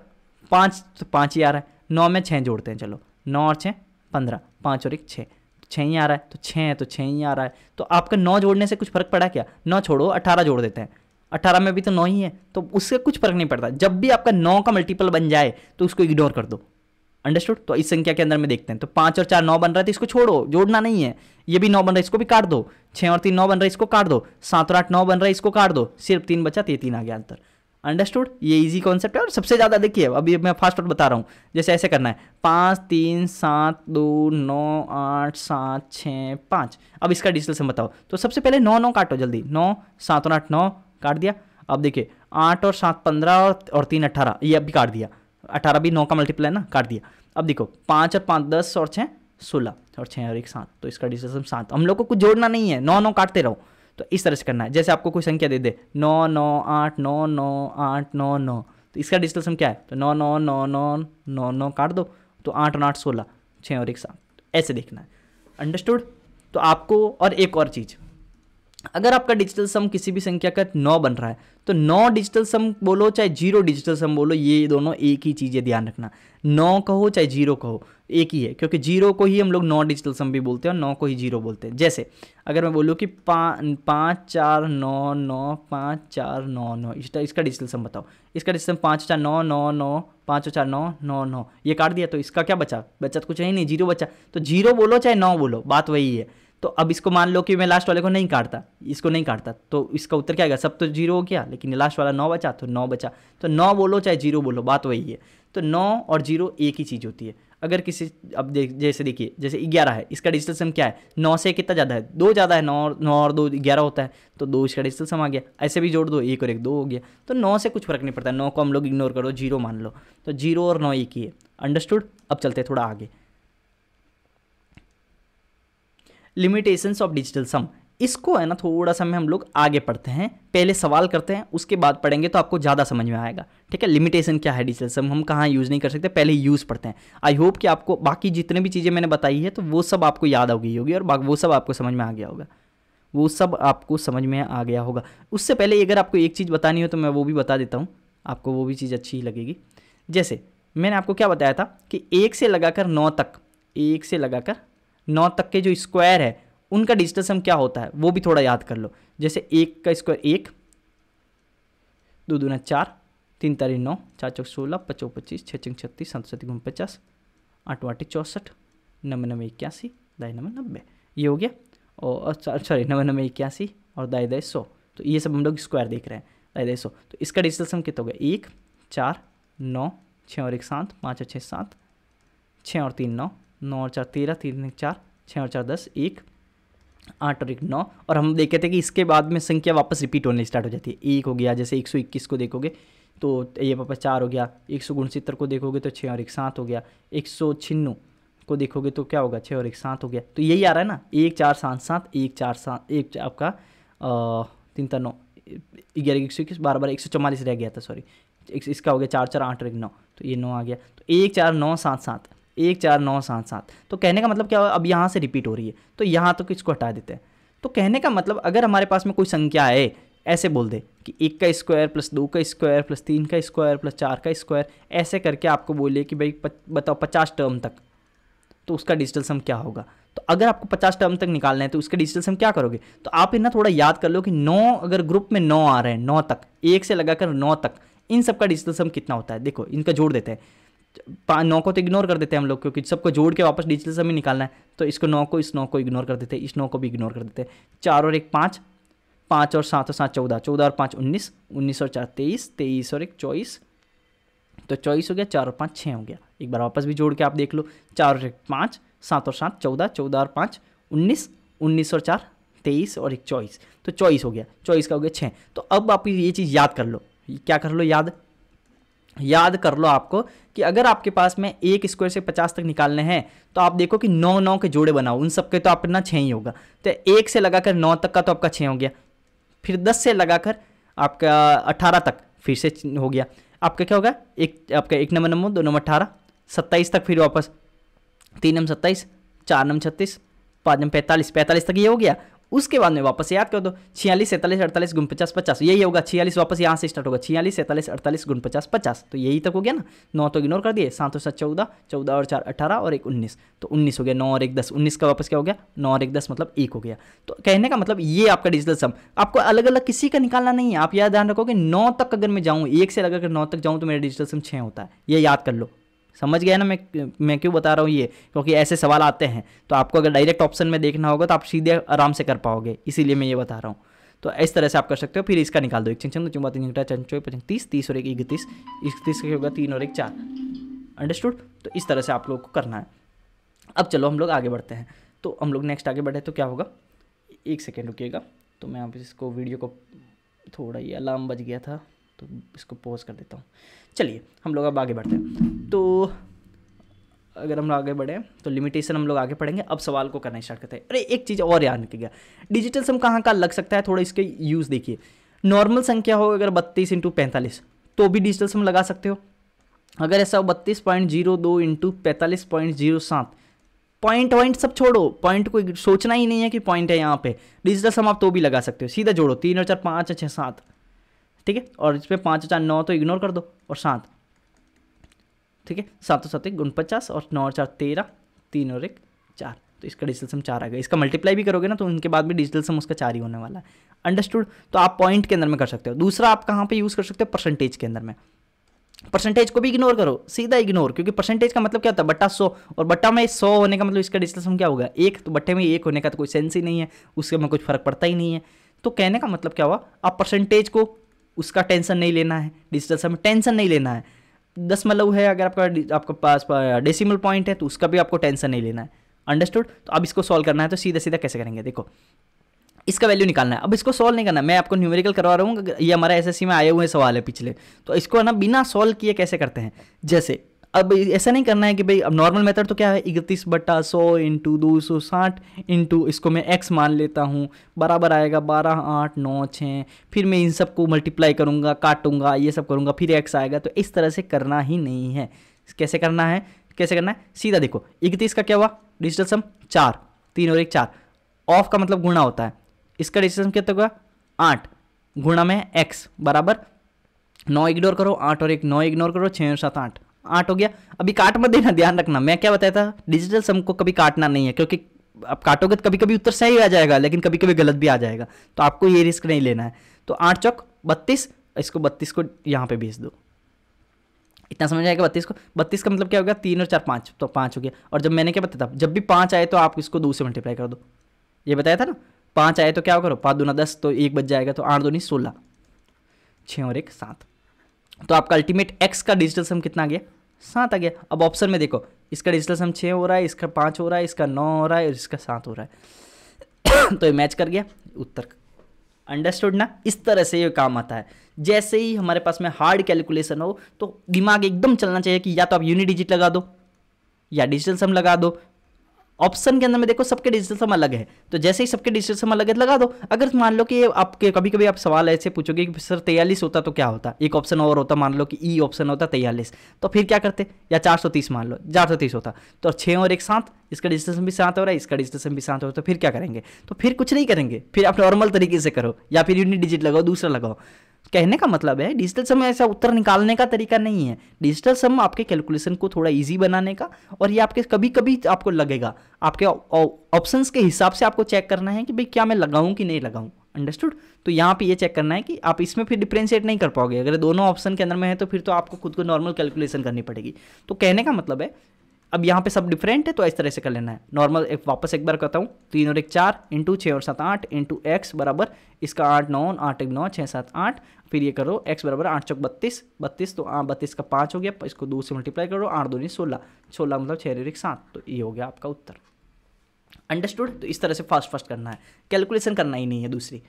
5 तो 5 ही आ रहा है। 9 में 6 जोड़ते हैं, चलो 9 और 6 15, 5 और 1 6, 6 ही आ रहा है, तो 6 है तो 6 ही आ रहा है। तो आपका 9 जोड़ने से कुछ फर्क पड़ा क्या? 9 छोड़ो 18 जोड़ देते हैं, 18 में भी तो 9 ही है, तो उससे कुछ फर्क नहीं पड़ता। जब भी आपका 9 का मल्टीपल बन जाए तो उसको इग्नोर कर दो। अंडरस्टूड? तो इस संख्या के अंदर में देखते हैं, तो 5 और 4 9 बन रहा है तो इसको छोड़ो, जोड़ना नहीं है। ये भी 9 बन रहा है, इसको भी काट दो। 6 और 3 9 बन रहा है, इसको काट दो। 7 और 8 9 बन रहा है, इसको काट दो। सिर्फ 3 बचा, 3 आ गया आंसर। अंडरस्टूड? ये इजी कॉन्सेप्ट है, और सबसे ज़्यादा देखिए अभी मैं फास्ट फॉरवर्ड बता रहा हूँ। जैसे ऐसे करना है 5 3 7 2 9 8 7 6 5। अब इसका डिजिटल सम बताओ। तो सबसे पहले 9 9 काटो जल्दी, 9 7 और 8 9 काट दिया। अब देखिए 8 और 7 15 और 3 18, ये अभी काट दिया। 18 भी 9 का मल्टीप्लाई ना, काट दिया। अब देखो 5 और 5 10 और 6 16 और 6 और 1 7, तो इसका डिजिटल सम 7। हम लोग को कुछ जोड़ना नहीं है, 9 9 काटते रहो। तो इस तरह से करना है, जैसे आपको कोई संख्या दे दे 9 9 8 9 9 8 9 9, तो इसका डिजिटल सम क्या है, तो 9 9 9 9 9 9 काट दो, तो 8 और 8 16, 6 और 1 7, ऐसे देखना है। अंडरस्टूड। तो आपको, और एक और चीज़, अगर आपका डिजिटल सम किसी भी संख्या का 9 बन रहा है, तो 9 डिजिटल सम बोलो चाहे 0 डिजिटल सम बोलो, ये दोनों एक ही चीज़ है, ध्यान रखना। 9 कहो चाहे 0 कहो, एक ही है, क्योंकि 0 को ही हम लोग 9 डिजिटल सम भी बोलते हैं और 9 को ही 0 बोलते हैं। जैसे अगर मैं बोलूँ कि 5 4 9 9 5 4 9 9, इसका डिजिटल सम बताओ। इसका डिजिटल सम 5 4 9 9 9 5 4 9 9 9, ये काट दिया, तो इसका क्या बचा, बचा तो कुछ है ही नहीं, 0 बचा। तो 0 बोलो चाहे 9 बोलो, बात वही है। तो अब इसको मान लो कि मैं लास्ट वाले को नहीं काटता, इसको नहीं काटता, तो इसका उत्तर क्या आएगा, सब तो 0 हो गया, लेकिन लास्ट वाला 9 बचा, तो 9 बचा। तो 9 बोलो चाहे 0 बोलो, बात वही है। तो 9 और 0 एक ही चीज़ होती है। अगर किसी, अब जैसे देखिए, जैसे 11 है, इसका डिजिटल सम क्या है, 9 से कितना ज़्यादा है, 2 ज़्यादा है, 9 और 2 11 होता है, तो 2 इसका डिजिटल सम आ गया। ऐसे भी जोड़ दो, 1 और 1 2 हो गया। तो 9 से कुछ फर्क नहीं पड़ता, 9 को हम लोग इग्नोर करो, 0 मान लो, तो 0 और 9 एक ही है। अंडरस्टूड। अब चलते हैं थोड़ा आगे, लिमिटेशंस ऑफ डिजिटल सम। इसको है ना थोड़ा सा में हम लोग आगे पढ़ते हैं, पहले सवाल करते हैं, उसके बाद पढ़ेंगे तो आपको ज़्यादा समझ में आएगा। ठीक है, लिमिटेशन क्या है डिजिटल सम, हम कहाँ यूज़ नहीं कर सकते, पहले यूज़ पढ़ते हैं। आई होप कि आपको बाकी जितने भी चीज़ें मैंने बताई है तो वो सब आपको याद हो गई होगी और वो सब आपको समझ में आ गया होगा, वो सब आपको समझ में आ गया होगा। उससे पहले अगर आपको एक चीज़ बतानी हो तो मैं वो भी बता देता हूँ, आपको वो भी चीज़ अच्छी लगेगी। जैसे मैंने आपको क्या बताया था कि 1 से लगाकर 9 तक, 1 से लगाकर 9 तक के जो स्क्वायर है उनका डिजिटल सम क्या होता है, वो भी थोड़ा याद कर लो। जैसे 1 का स्क्वायर 1, 2 दूना 4, 3 तारी 9, 4 चौक 16, 5 चौक 25, 6 चंग 36, 7 7 गुण 50, 8 वाटी 64, 9 9 81, 2 9 90, ये हो गया। और सॉरी 9 9 81 और 2 2 100, तो ये सब हम लोग स्क्वायर देख रहे हैं, 2 2 100। तो इसका डिजिटल सम कितना हो गया, 1 4 9, 6 और 1 7, 5 और 6 7, 6 और 3 9, 9 और 4 13, 3 1 4, 6 और 4 10, 1 8 और 1 9। और हम देखे थे कि इसके बाद में संख्या वापस रिपीट होने स्टार्ट हो जाती है। 1 हो गया, जैसे 121 को देखोगे तो ये वापस 4 हो गया, 169 को देखोगे तो 6 और 1 7 हो गया, 196 को देखोगे तो क्या होगा, 6 और 1 7 हो गया। तो यही आ रहा है ना, 1 4 7 7, 1 4 7 1 आपका 3 3 9 11 121 12 12 144 रह गया था, सॉरी इसका हो गया 4 4 8 और 1 9, तो ये 9 आ गया। तो 1 4 9 7 7, 1 4 9 7 7। तो कहने का मतलब क्या हुआ, अब यहाँ से रिपीट हो रही है, तो यहाँ तक इसको हटा देते हैं। तो कहने का मतलब अगर हमारे पास में कोई संख्या है, ऐसे बोल दे कि 1 का स्क्वायर प्लस 2 का स्क्वायर प्लस 3 का स्क्वायर प्लस 4 का स्क्वायर, ऐसे करके आपको बोले कि भाई बताओ 50 टर्म तक, तो उसका डिजिटल सम क्या होगा। तो अगर आपको 50 टर्म तक निकालना है तो उसका डिजिटल सम क्या करोगे, तो आप इतना थोड़ा याद कर लो कि 9, अगर ग्रुप में 9 आ रहे हैं, 9 तक, 1 से लगाकर 9 तक, इन सब का डिजिटल सम कितना होता है। देखो इनका जोड़ देते हैं, 9 को तो इग्नोर कर देते हैं हम लोग, क्योंकि सबको जोड़ के वापस डिजिटल सम ही निकालना है। तो इसको 9 को, इस 9 को इग्नोर कर देते हैं, इस 9 को भी इग्नोर कर देते हैं। 4 और 1 5, 5 और 7 और 7 14, 14 और 5 19, 19 और 4 23, 23 और 1 24, तो 24 हो गया, 4 और 5 6 हो गया। एक बार वापस भी जोड़ के आप देख लो, 4 और 1 5, 7 और 7 14, 14 और 5 19, 19 और 4 23 और 1 24, तो 24 हो गया, 24 का हो गया 6। तो अब आप ये चीज़ याद कर लो, क्या कर लो, याद कर लो आपको कि अगर आपके पास में 1 स्क्वायर से 50 तक निकालने हैं तो आप देखो कि 9 9 के जोड़े बनाओ, उन सब के तो अपना 6 ही होगा। तो 1 से लगाकर 9 तक का तो आपका 6 हो गया, फिर 10 से लगाकर आपका 18 तक फिर से हो गया, आपका क्या होगा, एक आपका 1 नंबर 2 नंबर 18, 27 तक, फिर वापस 3 नंबर 27, 4 नंबर 36, 5 नंबर 45, 45 तक ये हो गया। उसके बाद में वापस याद कर दो, 46 47 48 गुण 50 50, यही होगा 46, वापस यहाँ से स्टार्ट होगा 46 47 48 गुण 50 50, तो यही तक हो गया ना। 9 तो इग्नोर कर दिए, 7 और 7 14, 14 और 4 18 और 1 19, तो 19 हो गया। 9 और 1 10, 19 का वापस क्या हो गया, 9 और 1 10 मतलब 1 हो गया। तो कहने का मतलब ये आपका डिजिटल सम, आपको अलग अलग किसी का निकालना नहीं है। आप याद ध्यान रखो कि 9 तक अगर मैं जाऊँ, 1 से लगाकर 9 तक जाऊँ तो मेरा डिजिटल सम 6 होता है, ये याद कर लो। समझ गया ना मैं क्यों बता रहा हूँ ये, क्योंकि ऐसे सवाल आते हैं, तो आपको अगर डायरेक्ट ऑप्शन में देखना होगा तो आप सीधे आराम से कर पाओगे, इसीलिए मैं ये बता रहा हूँ। तो इस तरह से आप कर सकते हो। फिर इसका निकाल दो, 1 6 4 3 30 30 और 1 31, 31 का होगा 3 और 1 4। अंडरस्टूड। तो इस तरह से आप लोग को करना है। अब चलो हम लोग आगे बढ़ते हैं। तो हम लोग नेक्स्ट आगे बढ़े तो क्या होगा, 1 सेकेंड रुकिएगा, तो मैं आप इसको वीडियो को थोड़ा, ये अलार्म बज गया था, तो इसको पॉज कर देता हूँ। चलिए हम लोग अब आगे बढ़ते हैं। तो अगर हम लोग आगे बढ़े तो लिमिटेशन हम लोग आगे पढ़ेंगे। अब सवाल को करना स्टार्ट करते हैं। अरे एक चीज़ और याद रखिएगा, डिजिटल सम कहाँ कहाँ लग सकता है, थोड़ा इसके यूज़ देखिए। नॉर्मल संख्या हो अगर 32 × 45 तो भी डिजिटल सम लगा सकते हो। अगर ऐसा हो 32.02 × 45.07, पॉइंट सब छोड़ो, पॉइंट को सोचना ही नहीं है कि पॉइंट है यहाँ पे, डिजिटल सम आप तो भी लगा सकते हो। सीधा जोड़ो 3 और 4 5 और 6 7, ठीक है। और इस पर 5 और 4 9 तो इग्नोर कर दो, और 7, ठीक है। 7 और 7 49, और 9 और 4 13, 3 और 1 4, तो इसका डिजिटल सम 4 आ गया। इसका मल्टीप्लाई भी करोगे ना तो उनके बाद भी डिजिटल सम उसका 4 ही होने वाला है। अंडरस्टूड। तो आप पॉइंट के अंदर में कर सकते हो। दूसरा आप कहाँ पे यूज़ कर सकते हो, परसेंटेज के अंदर में। परसेंटेज को भी इग्नोर करो, सीधा इग्नोर, क्योंकि परसेंटेज का मतलब क्या होता है, बट्टा 100, और बट्टा में 100 होने का मतलब इसका डिजिटल सम क्या होगा 1, तो बट्टे में 1 होने का तो कोई सेंस ही नहीं है, उसके में कुछ फर्क पड़ता ही नहीं है। तो कहने का मतलब क्या हुआ, आप परसेंटेज को उसका टेंशन नहीं लेना है, डिजिटल सम में टेंशन नहीं लेना है। दशमलव है अगर आपके पास डेसिमल पॉइंट है तो उसका भी आपको टेंशन नहीं लेना है। अंडरस्टूड। तो अब इसको सॉल्व करना है तो सीधा सीधा कैसे करेंगे, देखो इसका वैल्यू निकालना है। अब इसको सॉल्व नहीं करना, मैं आपको न्यूमेरिकल करवा रहा हूँ, ये हमारा एसएससी में आए हुए सवाल है पिछले, तो इसको ना बिना सॉल्व किए कैसे करते हैं। जैसे अब ऐसा नहीं करना है कि भाई, अब नॉर्मल मेथड तो क्या है 31/100 × 260 इंटू इसको मैं x मान लेता हूँ, बराबर आएगा 12 8 9 6, फिर मैं इन सबको मल्टीप्लाई करूँगा, काटूंगा, ये सब करूँगा, फिर x आएगा। तो इस तरह से करना ही नहीं है। कैसे करना है, कैसे करना है, सीधा देखो 31 का क्या हुआ डिजिटल सम 4, 3 और 1 4, ऑफ का मतलब गुणा होता है, इसका डिजिटल सम कितना होगा 8 गुणा में x बराबर 9 इग्नोर करो, 8 और 1 9 इग्नोर करो, 6 और 7 8 हो गया। अभी काट मत देना, ध्यान रखना, मैं क्या बताया था, डिजिटल सम को कभी काटना नहीं है, क्योंकि आप काटोगे तो कभी कभी उत्तर सही आ जाएगा लेकिन कभी कभी गलत भी आ जाएगा, तो आपको ये रिस्क नहीं लेना है। तो 8 चौक 32, इसको 32 को यहाँ पे भेज दो, इतना समझ आएगा। 32 का मतलब क्या होगा 3 और 4 5, तो 5 हो गया। और जब मैंने क्या बताया था, जब भी 5 आए तो आप इसको 2 से मल्टीप्लाई कर दो, ये बताया था ना। 5 आए तो क्या करो 5 दूना 10, तो 1 बच जाएगा, तो 8 दूनी 16, 6 और 1 7, तो आपका अल्टीमेट x का डिजिटल सम कितना आ गया 7 आ गया। अब ऑप्शन में देखो, इसका डिजिटल सम 6 हो रहा है, इसका 5 हो रहा है, इसका 9 हो रहा है और इसका 7 हो रहा है तो ये मैच कर गया उत्तर। अंडरस्टूड ना। इस तरह से ये काम आता है। जैसे ही हमारे पास में हार्ड कैलकुलेशन हो तो दिमाग एकदम चलना चाहिए कि या तो आप यूनिट डिजिट लगा दो या डिजिटल सम लगा दो। ऑप्शन के अंदर में देखो सबके डिजिटल सम अलग है, तो जैसे ही सबके डिजिटल सम अलग है लगा दो। अगर मान लो कि आपके कभी कभी आप सवाल ऐसे पूछोगे कि सर 43 होता तो क्या होता, एक ऑप्शन और होता, मान लो कि ई ऑप्शन होता 43, तो फिर क्या करते, या 430 मान लो 430 होता, तो 6 और 1 7, इसका डिजिटल सम भी 7 हो रहा है, इसका डिजिटल सम भी 7 हो रहा है, तो फिर क्या करेंगे, तो फिर कुछ नहीं करेंगे, फिर आप नॉर्मल तरीके से करो या फिर यूनिट डिजिट लगाओ, दूसरा लगाओ। कहने का मतलब है डिजिटल सम ऐसा उत्तर निकालने का तरीका नहीं है, डिजिटल सम आपके कैलकुलेशन को थोड़ा इजी बनाने का, और ये आपके कभी कभी आपको लगेगा आपके ऑप्शंस के हिसाब से आपको चेक करना है कि भाई क्या मैं लगाऊं कि नहीं लगाऊं। अंडरस्टूड। तो यहाँ पे ये चेक करना है कि आप इसमें फिर डिफरेंशिएट नहीं कर पाओगे, अगर दोनों ऑप्शन के अंदर में है तो फिर तो आपको खुद को नॉर्मल कैलकुलेशन करनी पड़ेगी। तो कहने का मतलब है अब यहाँ पे सब डिफरेंट है तो इस तरह से कर लेना है नॉर्मल। वापस एक बार कहता हूँ, 3 और 1 4 इंटू 6 और 7 8 इंटू एक्स बराबर इसका 8 9 8 1 9 6 7 8, फिर ये करो x बराबर 8 चौक 32 32, तो 32 का 5 हो गया, इसको 2 से मल्टीप्लाई करो, 8 2 16 16 मतलब 6 और 1 7, तो ये हो गया आपका उत्तर। अंडरस्टूड। तो इस तरह से फास्ट करना है, कैलकुलेशन करना ही नहीं है दूसरी।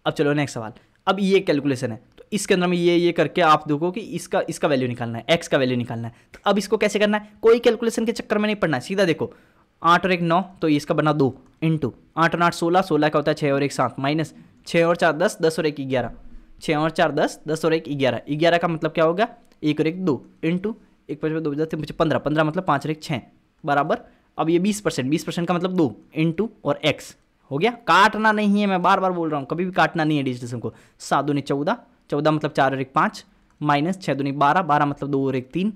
अब चलो नेक्स्ट सवाल। अब ये कैलकुलेशन है तो इसके अंदर में ये करके आप देखो कि इसका वैल्यू निकालना है, x का वैल्यू निकालना है। तो अब इसको कैसे करना है, कोई कैलकुलेशन के चक्कर में नहीं पड़ना है, सीधा देखो 8 और 1 9, तो इसका बना 2 इंटू 8 और 8 16 16 का होता है 6 और 1 7 माइनस 6 और 4 10 10 और 1 11 6 और 4 10 10 और 1 11 11 का मतलब क्या होगा 1 और 1 2 इंटू 1 5 2 10 15 15 मतलब 5 और 1 6 बराबर। अब ये 20% का मतलब 2 इंटू और x हो गया। काटना नहीं है, मैं बार बार बोल रहा हूँ, कभी भी काटना नहीं है डिजिटल सम को। 7 दूनी 14 14 मतलब 4 और 1 5 माइनस 6 दूनी 12 12 मतलब 2 और 1 3,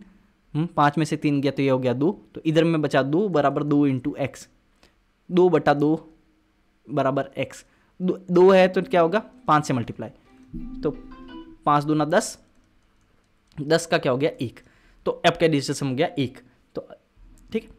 5 में से 3 गया तो ये हो गया 2, तो इधर में बचा 2 बराबर 2 इंटू एक्स, 2/2 बराबर x, 2 है तो क्या होगा 5 से मल्टीप्लाई, तो 5 दूना 10 10 का क्या हो गया 1, तो अब क्या डिजिटल सम हो गया 1। तो ठीक,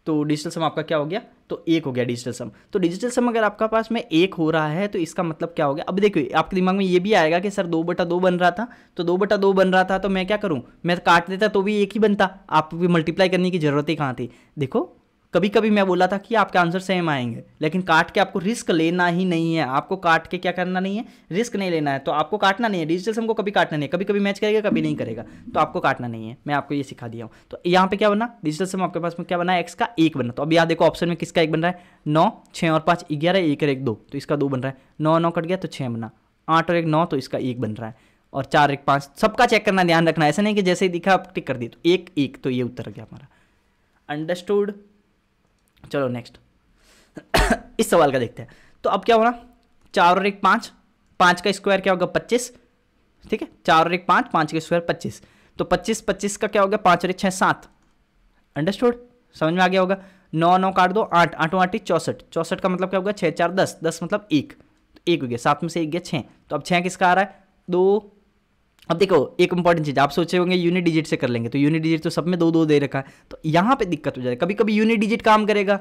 तो डिजिटल सम आपका क्या हो गया, तो 1 हो गया डिजिटल सम। तो डिजिटल सम अगर आपका पास में 1 हो रहा है तो इसका मतलब क्या हो गया। अब देखिए आपके दिमाग में ये भी आएगा कि सर 2/2 बन रहा था, तो 2/2 बन रहा था तो मैं क्या करूं, मैं काट देता तो भी 1 ही बनता, आप भी मल्टीप्लाई करने की जरूरत ही कहाँ थी। देखो कभी कभी मैं बोला था कि आपके आंसर सेम आएंगे, लेकिन काट के आपको रिस्क लेना ही नहीं है। आपको काट के क्या करना नहीं है, रिस्क नहीं लेना है। तो आपको काटना नहीं है, डिजिटल सम को कभी काटना नहीं है। कभी कभी मैच करेगा, कभी नहीं करेगा, तो आपको काटना नहीं है। मैं आपको ये सिखा दिया हूँ। तो यहाँ पे क्या बना, डिजिटल सम आपके पास में क्या बना है, एक्स का 1 बना। तो अब यहाँ देखो ऑप्शन में किसका 1 बन रहा है, 9, 6 और 5 11, 1 और 1 2, तो इसका 2 बन रहा है। 9 9 कट गया तो 6 बना, 8 और 1 9, तो इसका 1 बन रहा है। और 4 1 5, सबका चेक करना, ध्यान रखना, ऐसा नहीं कि जैसे ही दिखा आप टिक कर दी। तो 1 1, तो ये उत्तर गया हमारा। अंडरस्टूड। चलो नेक्स्ट इस सवाल का देखते हैं। तो अब क्या होना, 4 और 1 5, 5 का स्क्वायर क्या होगा 25, ठीक है। 4 और 1 5, 5 का स्क्वायर 25, तो 25 25 का क्या होगा, 5 और 1 6 7। अंडरस्टूड, समझ में आ गया होगा। 9 9 काट दो, 8 8 8 64, 64 का मतलब क्या होगा 6 4 10, 10 मतलब 1, तो 1 हो गया, 7 में से 1 गया 6। तो अब 6 किसका आ रहा है, 2। अब देखो एक इंपॉर्टेंट चीज, आप सोचे होंगे यूनिट डिजिट से कर लेंगे, तो यूनिट डिजिट तो सब में 2 2 दे रखा है, तो यहाँ पे दिक्कत हो जाएगी। कभी कभी यूनिट डिजिट काम करेगा,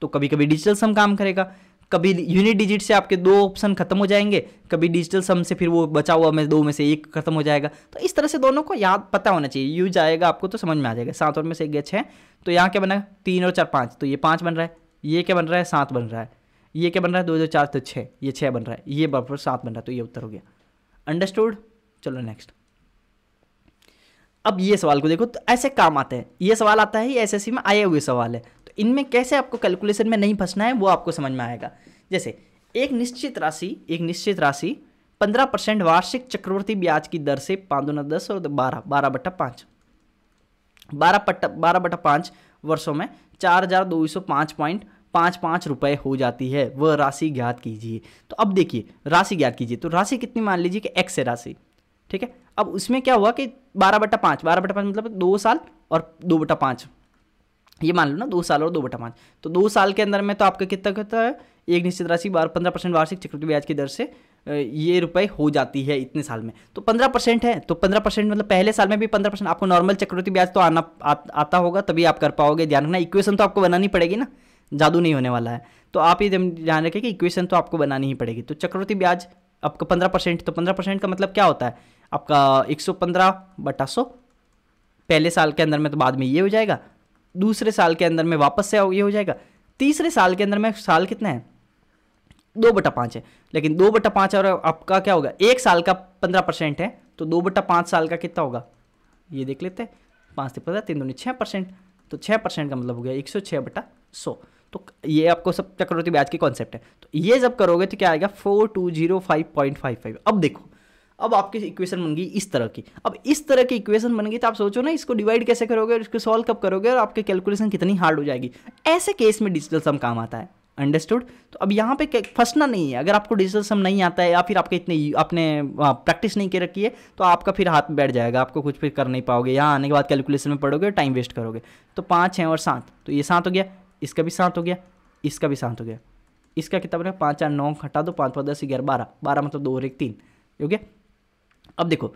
तो कभी कभी डिजिटल सम काम करेगा। कभी यूनिट डिजिट से आपके 2 ऑप्शन खत्म हो जाएंगे, कभी डिजिटल सम से फिर वो बचा हुआ में 2 में से 1 खत्म हो जाएगा। तो इस तरह से दोनों को याद पता होना चाहिए, यूज आएगा आपको तो समझ में आ जाएगा। 7 और में से 1 गया 6, तो यहाँ क्या बना, 3 और 4 5, तो ये 5 बन रहा है। ये क्या बन रहा है, 7 बन रहा है। ये क्या बन रहा है, 2 2 4 तो 6, ये 6 बन रहा है। ये बराबर 7 बन रहा है, तो ये उत्तर हो गया। अंडरस्टूड। चलो नेक्स्ट। अब ये सवाल को देखो, तो ऐसे काम आते हैं। ये सवाल आता है, ये एसएससी में आए हुए सवाल है, तो इनमें कैसे आपको कैलकुलेशन में नहीं फंसना है वो आपको समझ में आएगा। जैसे एक निश्चित राशि 15% वार्षिक चक्रवृद्धि ब्याज की दर से 5 दूना 10 और 12/5 12/5 वर्षों में 4,205.55 रुपए हो जाती है, वह राशि ज्ञात कीजिए। तो अब देखिए राशि ज्ञात कीजिए, तो राशि कितनी मान लीजिए कि एक्स है राशि, ठीक है। अब उसमें क्या हुआ कि 12/5 मतलब 2 साल और 2/5, ये मान लो ना 2 साल और 2/5, तो 2 साल के अंदर में तो आपका कितना होता है, एक निश्चित राशि 15% वार्षिक चक्रवृद्धि ब्याज की दर से ये रुपए हो जाती है इतने साल में। तो 15% है, तो 15% मतलब पहले साल में भी 15%। आपको नॉर्मल चक्रवृद्धि ब्याज तो आता होगा, तभी आप कर पाओगे। ध्यान रखना, इक्वेशन तो आपको बनानी पड़ेगी ना, जादू नहीं होने वाला है। तो आप ये ध्यान रखें कि इक्वेशन तो आपको बनानी ही पड़ेगी। तो चक्रवृद्धि ब्याज आपका 15%, तो 15% का मतलब क्या होता है आपका 115/100 पहले साल के अंदर में, तो बाद में ये हो जाएगा। दूसरे साल के अंदर में वापस से ये हो जाएगा। तीसरे साल के अंदर में साल कितना है, 2/5 है, लेकिन 2/5 और आपका क्या होगा, एक साल का 15% है, तो 2/5 साल का कितना होगा ये देख लेते हैं। 5 से 15, 3 दूनी 6%, तो 6% का मतलब हो गया 106/100। तो ये आपको सब चक्रवृद्धि ब्याज की कॉन्सेप्ट है। तो ये जब करोगे तो क्या आएगा 4205.55। अब देखो, अब आपकी इक्वेशन बन गई इस तरह की। अब इस तरह की इक्वेशन बन गई तो आप सोचो ना, इसको डिवाइड कैसे करोगे और इसको सॉल्व कब करोगे, और आपकी कैलकुलेशन कितनी हार्ड हो जाएगी। ऐसे केस में डिजिटल सम काम आता है। अंडरस्टूड। तो अब यहाँ पे फंसना नहीं है। अगर आपको डिजिटल सम नहीं आता है या फिर आपके आपने प्रैक्टिस नहीं कर रखी है, तो आपका फिर हाथ बैठ जाएगा, आपको कुछ फिर कर नहीं पाओगे। यहाँ आने के बाद कैलकुलेशन में पढ़ोगे, टाइम वेस्ट करोगे। तो 5 6 और 7, तो ये 7 हो गया, इसका भी 7 हो गया, इसका भी 7 हो गया, इसका कितना बनेगा 5 4 9 हटा दो, 5 5 10 11 12, 12 मतलब 2 और 1 3 हो गया। अब देखो,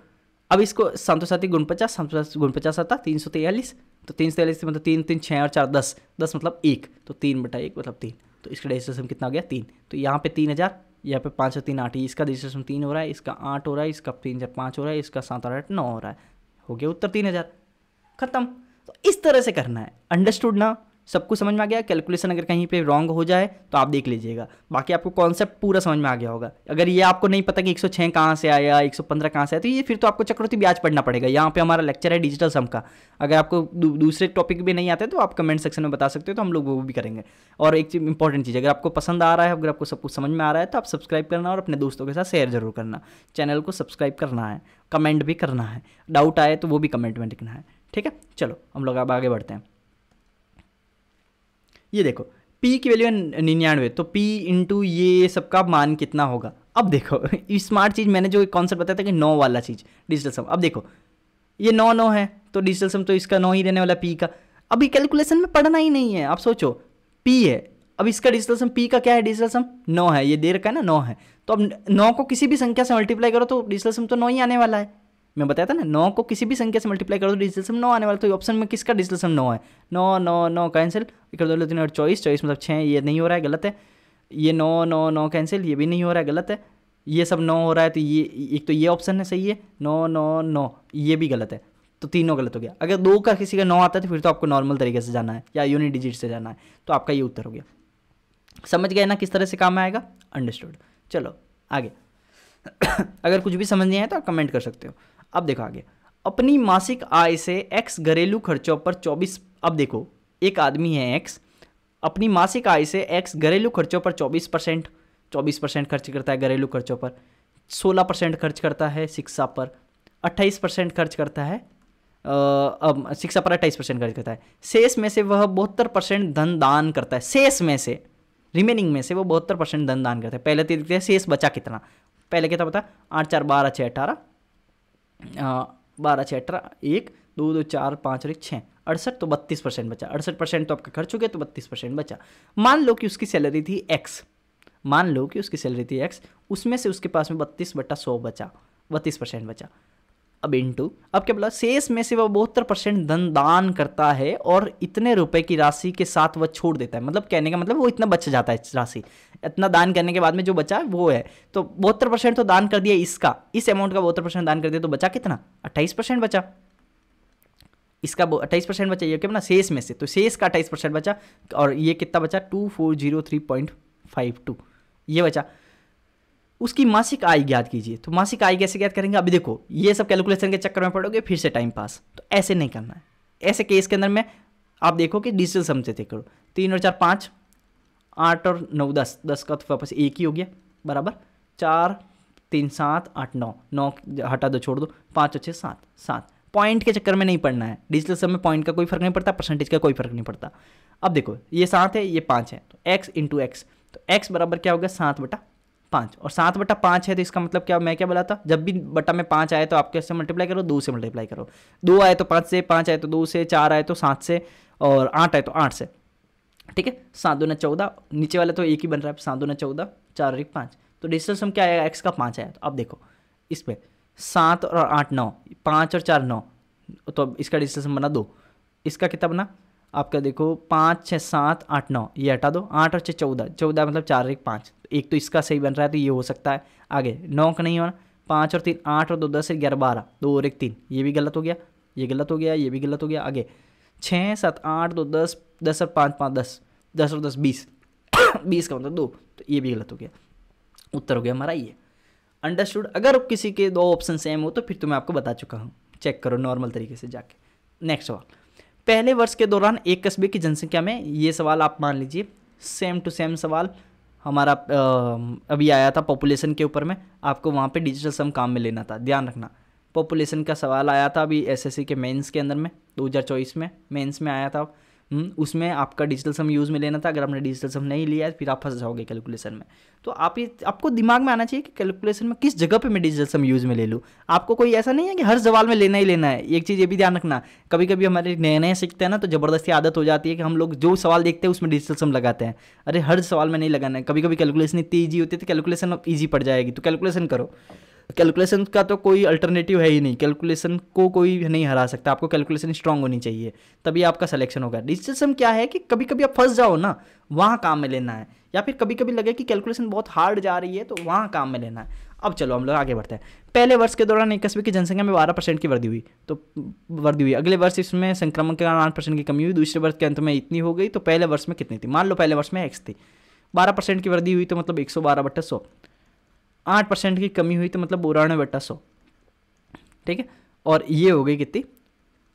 अब इसको 7 7 गुण 50, 7 गुण 50 आता 343, तो 343 मतलब 3 3 6 और 4 10, 10 मतलब 1, तो 3/1 मतलब 3, तो इसका डिजिटल सम कितना हो गया 3। तो यहाँ पे 3000, यहाँ पे 5 और 3 8, इसका डिजिटल सम 3 हो रहा है, इसका 8 हो रहा है, इसका 3 4 5 हो रहा है, इसका 7 और 8 9 हो रहा है। हो गया उत्तर 3000, खत्म। तो इस तरह से करना है। अंडरस्टूड ना, सब कुछ समझ में आ गया। कैलकुलेशन अगर कहीं पे रॉन्ग हो जाए तो आप देख लीजिएगा, बाकी आपको कॉन्सेप्ट पूरा समझ में आ गया होगा। अगर ये आपको नहीं पता कि 106 कहाँ से आया, 115 कहाँ से आया, तो ये फिर तो आपको चक्रवृद्धि ब्याज पढ़ना पड़ेगा। यहाँ पे हमारा लेक्चर है डिजिटल सम का। अगर आपको दूसरे टॉपिक भी नहीं आते तो आप कमेंट सेक्शन में बता सकते हो, तो हम लोग वो भी करेंगे। और एक इंपॉर्टेंट चीज़, अगर आपको पसंद आ रहा है, अगर आपको सब कुछ समझ में आ रहा है, तो आप सब्सक्राइब करना और अपने दोस्तों के साथ शेयर जरूर करना। चैनल को सब्सक्राइब करना है, कमेंट भी करना है, डाउट आए तो वो भी कमेंट में लिखना है, ठीक है। चलो हम लोग अब आगे बढ़ते हैं। ये देखो P की वैल्यू है 99, तो P इंटू ये सबका मान कितना होगा। अब देखो स्मार्ट चीज़ मैंने जो कॉन्सेप्ट बताया था कि 9 वाला चीज़ डिजिटल सम। अब देखो ये 9 9 है, तो डिजिटल सम तो इसका 9 ही रहने वाला P का। अभी कैलकुलेशन में पढ़ना ही नहीं है। आप सोचो P है, अब इसका डिजिटल सम P का क्या है, डिजिटल सम 9 है, ये दे रखा है ना 9 है, तो अब 9 को किसी भी संख्या से मल्टीप्लाई करो तो डिजिटल सम तो 9 ही आने वाला है। मैं बताया था ना, 9 को किसी भी संख्या से मल्टीप्लाई करो तो डिजिटल सम 9 आने वाला। तो ऑप्शन में किसका डिजिटल सम 9 है, 9 9 9 कैंसिल, इधर 2 3 और 24 मतलब 6, ये नहीं हो रहा है, गलत है। ये 9 9 9 कैंसिल, ये भी नहीं हो रहा है, गलत है। ये सब 9 हो रहा है, तो ये एक तो ये ऑप्शन है सही है, 9 9 9 ये भी गलत है। तो तीनों गलत हो गया। अगर 2 का किसी का 9 आता है तो फिर तो आपको नॉर्मल तरीके से जाना है या यूनिट डिजिट से जाना है, तो आपका ये उत्तर हो गया। समझ गए ना किस तरह से काम आएगा? अंडरस्टूड। चलो आगे। अगर कुछ भी समझ नहीं आया तो आप कमेंट कर सकते हो। अब देखो आगे, अपनी मासिक आय से एक्स घरेलू खर्चों पर 24। अब देखो एक आदमी है एक्स, अपनी मासिक आय से एक्स घरेलू खर्चों पर 24% खर्च करता है घरेलू खर्चों पर, 16% खर्च करता है शिक्षा पर, 28% खर्च करता है शिक्षा पर 28% खर्च करता है। शेष में से वह 72% धन दान करता है। शेष में से, रिमेनिंग में से वो 72% धन दान करता है। पहले तो देखते हैं शेष बचा कितना। पहले कितना बता? 8 4 12 6 18, 12 6 18, 1 2 2 4 5 और 1 6, 68, तो 32% बचा। 68% तो आपका खर्च हो गया, तो 32% बचा। मान लो कि उसकी सैलरी थी एक्स, मान लो कि उसकी सैलरी थी एक्स, उसमें से उसके पास में 32/100 बचा, 32% बचा। अब इंटू, अब क्या बोला? शेष में से वह 72% धन दान करता है और इतने रुपए की राशि के साथ वह छोड़ देता है। मतलब कहने का मतलब वो इतना बच जाता है राशि, इतना दान करने के बाद में जो बचा वो है। तो 72% तो दान कर दिया इसका, इस अमाउंट का 72% दान कर दिया, तो बचा कितना? 28% बचा। इसका 28% बचा, ये क्या बना? शेष में से, तो शेष का 28% बचा। और ये कितना बचा? 2403.52 ये बचा। उसकी मासिक आय ज्ञात कीजिए। तो मासिक आय कैसे ज्ञात करेंगे? अभी देखो ये सब कैलकुलेशन के चक्कर में पड़ोगे फिर से टाइम पास, तो ऐसे नहीं करना है। ऐसे केस के अंदर में आप देखो कि डिजिटल सम से थे करो। 3 और 4 5, 8 और 9 10, 10 का तो वापस 1 ही हो गया बराबर। 4 3 7 8 9, 9 हटा दो छोड़ दो, 5 और 6 7 7। पॉइंट के चक्कर में नहीं पढ़ना है। डिजिटल सम में पॉइंट का कोई फर्क नहीं पड़ता, परसेंटेज का कोई फर्क नहीं पड़ता। अब देखो ये 7 है, ये 5 है, तो x इंटू एक्स, तो x बराबर क्या होगा? 7/5। और 7/5 है तो इसका मतलब क्या? मैं क्या बोला था? जब भी बटा में 5 आए तो आप कैसे मल्टीप्लाई करो? 2 से मल्टीप्लाई करो। 2 आए तो 5 से, 5 आए तो 2 से, 4 आए तो 7 से, और 8 आए तो 8 से। ठीक है, 7 दूना 14, नीचे वाला तो एक ही बन रहा है, 7 दूना 14, 4 और 1 5। तो डिजिटल सम क्या आएगा? x का 5 आया। तो अब देखो इस पर 7 और 8 9, 5 और 4 9, तो अब इसका डिजिटल सम बना 2। इसका कितना बना आपका? देखो 5 6 7 8 9, ये हटा दो, 8 और 6 14, 14 मतलब 4 और 1 5, एक तो इसका सही बन रहा है, तो ये हो सकता है। आगे 9 का नहीं होना, 5 और 3 8 और 2 10 11 12, 2 और 1 3, ये भी गलत हो गया, ये गलत हो गया, ये भी गलत हो गया। आगे 6 7 8 2 10, 10 और 5 5 10, 10 और 10 20, 20 का मतलब 2, तो ये भी गलत हो गया। उत्तर हो गया हमारा ये। अंडरस्टूड। अगर किसी के 2 ऑप्शन सेम हो तो फिर तो मैं आपको बता चुका हूँ, चेक करो नॉर्मल तरीके से जाके। नेक्स्ट सवाल, पहले वर्ष के दौरान एक कस्बे की जनसंख्या में, ये सवाल आप मान लीजिए सेम टू सेम सवाल हमारा अभी आया था पॉपुलेशन के ऊपर में, आपको वहाँ पे डिजिटल सम काम में लेना था, ध्यान रखना। पॉपुलेशन का सवाल आया था अभी एसएससी के मेंस के अंदर में, 2024 में मेंस में आया था। उसमें आपका डिजिटल सम यूज़ में लेना था। अगर आपने डिजिटल सम नहीं लिया है फिर आप फंस जाओगे कैलकुलेशन में। तो आपको दिमाग में आना चाहिए कि कैलकुलेशन में किस जगह पे मैं डिजिटल सम यूज़ में ले लूँ। आपको कोई ऐसा नहीं है कि हर सवाल में लेना ही लेना है। एक चीज़ ये भी ध्यान रखना, कभी कभी हमारे नए नए सीखते हैं ना, तो ज़बरदस्ती आदत हो जाती है कि हम लोग जो सवाल देखते हैं उसमें डिजिटल सम लगाते हैं। अरे हर सवाल में नहीं लगाना है। कभी कभी कैलकुलेशन इतनी ईजी होती है तो कैलकुलेशन ईजी पड़ जाएगी, तो कैलकुलेशन करो। कैलकुलेशन का तो कोई अल्टरनेटिव है ही नहीं, कैलकुलेशन को कोई नहीं हरा सकता। आपको कैलकुलेशन स्ट्रांग होनी चाहिए, तभी आपका सिलेक्शन होगा। डिजिटल सम क्या है कि कभी कभी आप फंस जाओ ना, वहाँ काम में लेना है, या फिर कभी कभी लगे कि कैलकुलेशन बहुत हार्ड जा रही है तो वहाँ काम में लेना है। अब चलो हम लोग आगे बढ़ते हैं। पहले वर्ष के दौरान एक कस्बे की जनसंख्या में 12% की वृद्धि हुई, तो वृद्धि हुई। अगले वर्ष इसमें संक्रमण के कारण 8% की कमी हुई। दूसरे वर्ष के अंत में इतनी हो गई, तो पहले वर्ष में कितनी थी? मान लो पहले वर्ष में x थी, 12% की वृद्धि हुई तो मतलब 112/100, 8% की कमी हुई तो मतलब 92/100। ठीक है, और ये हो गई कितनी?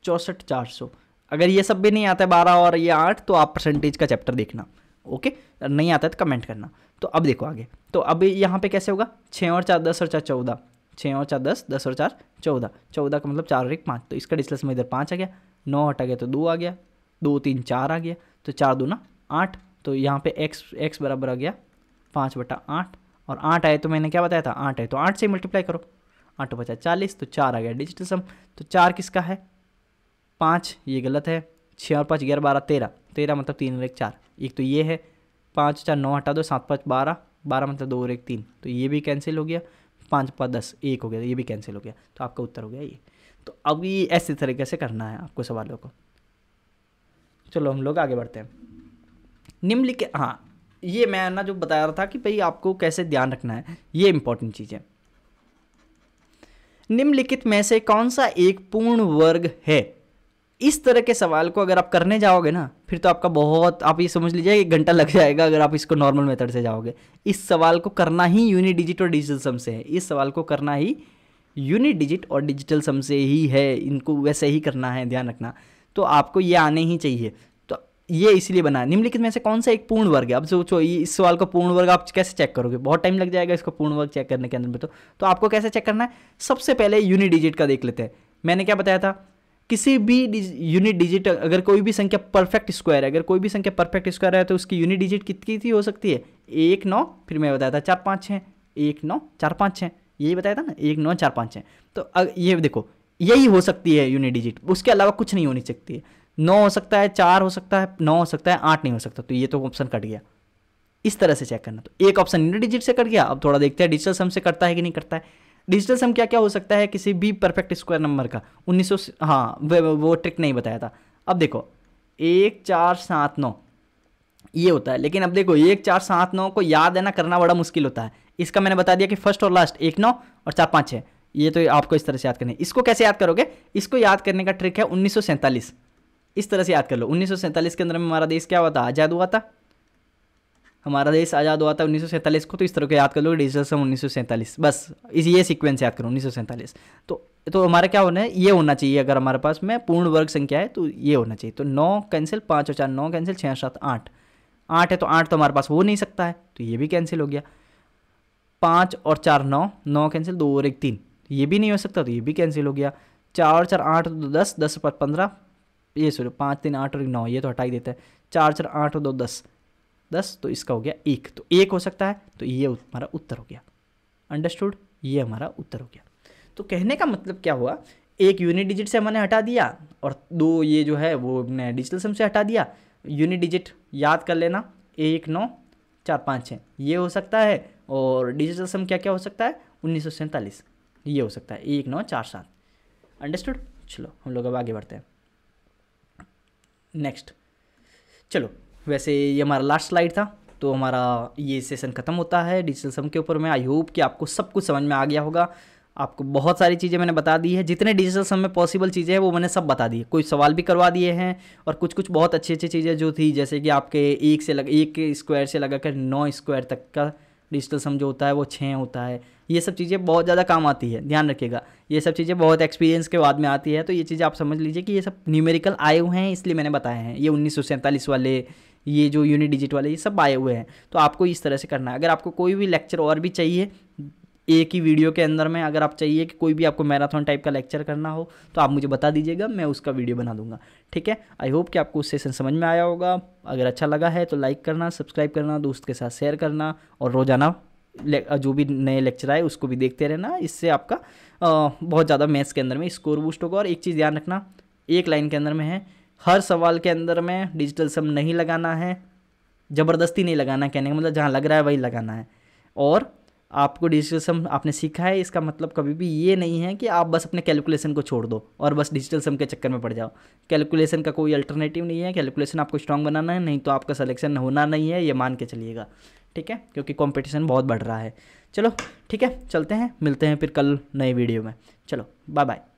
64,400। अगर ये सब भी नहीं आता है 12 और ये 8, तो आप परसेंटेज का चैप्टर देखना। ओके, नहीं आता है तो कमेंट करना। तो अब देखो आगे, तो अब यहाँ पे कैसे होगा? 6 और 4 10 और 4 14, 6 और 4 10, 10 और 4 14, 14 का मतलब 4 और 1 5, तो इसका डिस्टेंस में इधर 5 आ गया, 9 हटा गया तो 2 आ गया, 2 3 4 आ गया, तो 4 दूना 8, तो यहाँ पे x बराबर आ गया 5/8, और 8 आए तो मैंने क्या बताया था? 8 आए तो 8 से मल्टीप्लाई करो, 8 बचा 40, तो 4 आ गया डिजिटल सम। तो 4 किसका है? 5, ये गलत है। 6 और 5 11 12 13, 13 मतलब 3 और 1 4, एक तो ये है। 5 4 9 हटा दो, 7 5 12, 12 मतलब 2 और 1 3, तो ये भी कैंसिल हो गया। 5 5 10, 1 हो गया, ये भी कैंसिल हो गया, तो आपका उत्तर हो गया ये। तो अब ये ऐसे तरीके से करना है आपको सवालों को। चलो हम लोग आगे बढ़ते हैं। निम्नलिखित, हाँ ये मैं ना जो बता रहा था कि भाई आपको कैसे ध्यान रखना है, ये इंपॉर्टेंट चीज़ है। निम्नलिखित में से कौन सा एक पूर्ण वर्ग है। इस तरह के सवाल को अगर आप करने जाओगे ना, फिर तो आपका बहुत, आप ये समझ लीजिए 1 घंटा लग जाएगा अगर आप इसको नॉर्मल मेथड से जाओगे। इस सवाल को करना ही यूनिट डिजिट और डिजिटल सम से है। इस सवाल को करना ही यूनिट डिजिट और डिजिटल सम से ही है। इनको वैसे ही करना है, ध्यान रखना। तो आपको ये आने ही चाहिए। तो ये इसलिए बना, निम्नलिखित में से कौन सा एक पूर्ण वर्ग है। अब सोचो इस सवाल को पूर्ण वर्ग आप कैसे चेक करोगे, बहुत टाइम लग जाएगा इसको पूर्ण वर्ग चेक करने के अंदर में। तो आपको कैसे चेक करना है, सबसे पहले यूनिट डिजिट का देख लेते हैं। मैंने क्या बताया था, किसी भी यूनिट डिजिट, अगर कोई भी संख्या परफेक्ट स्क्वायर है, अगर कोई भी संख्या परफेक्ट स्क्वायर है तो उसकी यूनिट डिजिट कितनी हो सकती है, 1 9, फिर मैं बताया था 4 5 6, 1 9 4 5 6, यही बताया था ना, 1 9 4 5 6। तो ये देखो यही हो सकती है यूनिट डिजिट, उसके अलावा कुछ नहीं होनी सकती है। 9 हो सकता है, 4 हो सकता है, 9 हो सकता है, 8 नहीं हो सकता। तो ये तो ऑप्शन कट गया। इस तरह से चेक करना। तो एक ऑप्शन यूनिट डिजिट से कट गया। अब थोड़ा देखते हैं डिजिटल सम से करता है कि नहीं करता है। डिजिटल सम क्या क्या हो सकता है किसी भी परफेक्ट स्क्वायर नंबर का। 1900, हाँ वो ट्रिक नहीं बताया था। अब देखो 1 4 7 9 ये होता है, लेकिन अब देखो 1 4 7 9 को याद है ना, करना बड़ा मुश्किल होता है। इसका मैंने बता दिया कि फर्स्ट और लास्ट 1 9 और 4 5 6, ये तो आपको इस तरह से याद करना है। इसको कैसे याद करोगे, इसको याद करने का ट्रिक है 1947। इस तरह से याद कर लो। 1947 के अंदर में हमारा देश क्या हुआ था, आज़ाद हुआ था। हमारा देश आज़ाद हुआ था 1947 को। तो इस तरह के याद कर लो, डिजिटल सम 1947, बस ये सीक्वेंस याद करो 1947। तो हमारा क्या होना है, ये होना चाहिए। अगर हमारे पास में पूर्ण वर्ग संख्या है तो ये होना चाहिए। तो 9 कैंसिल, 5 और 4 9 कैंसिल, 6 7 8, 8 है तो 8 तो हमारे पास हो नहीं सकता है, तो ये भी कैंसिल हो गया। 5 और 4 9, 9 कैंसिल, 2 और 1 3, ये भी नहीं हो सकता, तो ये भी कैंसिल हो गया। 4 और 4 8 तो 10, 10 पर 15, ये सॉरी 5 3 8 और 9, ये तो हटा ही देता है। 4 4 8 और 2 10, 10, तो इसका हो गया 1, तो 1 हो सकता है। तो ये हमारा उत्तर हो गया। अंडरस्टूड, ये हमारा उत्तर हो गया। तो कहने का मतलब क्या हुआ, एक यूनिट डिजिट से हमने हटा दिया और 2 ये जो है वो हमने डिजिटल सम से हटा दिया। यूनिट डिजिट याद कर लेना, 1 9 4 5 6 ये हो सकता है, और डिजिटल सम क्या क्या हो सकता है, 1947 ये हो सकता है, 1 9 4 7। अंडरस्टूड। चलो हम लोग अब आगे बढ़ते हैं। नेक्स्ट, चलो वैसे ये हमारा लास्ट स्लाइड था, तो हमारा ये सेशन खत्म होता है डिजिटल सम के ऊपर में। आई होप कि आपको सब कुछ समझ में आ गया होगा। आपको बहुत सारी चीज़ें मैंने बता दी है, जितने डिजिटल सम में पॉसिबल चीज़ें हैं वो मैंने सब बता दी है। कोई सवाल भी करवा दिए हैं, और कुछ कुछ बहुत अच्छी अच्छी चीज़ें जो थी, जैसे कि आपके 1 स्क्वायर से लगा कर 9 स्क्वायर तक का डिजिटल सम जो होता है वो 6 होता है। ये सब चीज़ें बहुत ज़्यादा काम आती है, ध्यान रखिएगा। ये सब चीज़ें बहुत एक्सपीरियंस के बाद में आती है, तो ये चीज़ें आप समझ लीजिए कि ये सब न्यूमेरिकल आए हुए हैं, इसलिए मैंने बताए हैं। ये 1947 वाले, ये जो यूनिट डिजिट वाले, ये सब आए हुए हैं। तो आपको इस तरह से करना है। अगर आपको कोई भी लेक्चर और भी चाहिए एक ही वीडियो के अंदर में, अगर आप चाहिए कि कोई भी आपको मैराथन टाइप का लेक्चर करना हो, तो आप मुझे बता दीजिएगा, मैं उसका वीडियो बना दूंगा। ठीक है। आई होप कि आपको सेशन समझ में आया होगा। अगर अच्छा लगा है तो लाइक करना, सब्सक्राइब करना, दोस्त के साथ शेयर करना, और रोज़ाना जो भी नए लेक्चर आए उसको भी देखते रहना। इससे आपका बहुत ज़्यादा मैथ्स के अंदर में स्कोर बूस्ट होगा। और एक चीज़ ध्यान रखना, एक लाइन के अंदर में है, हर सवाल के अंदर में डिजिटल सम नहीं लगाना है, ज़बरदस्ती नहीं लगाना है। कहने का मतलब जहाँ लग रहा है वही लगाना है। और आपको डिजिटल सम आपने सीखा है, इसका मतलब कभी भी ये नहीं है कि आप बस अपने कैलकुलेशन को छोड़ दो और बस डिजिटल सम के चक्कर में पड़ जाओ। कैलकुलेशन का कोई अल्टरनेटिव नहीं है। कैलकुलेशन आपको स्ट्रांग बनाना है, नहीं तो आपका सिलेक्शन होना नहीं है, ये मान के चलिएगा। ठीक है, क्योंकि कंपटीशन बहुत बढ़ रहा है। चलो ठीक है, चलते हैं, मिलते हैं फिर कल नए वीडियो में। चलो बाय बाय।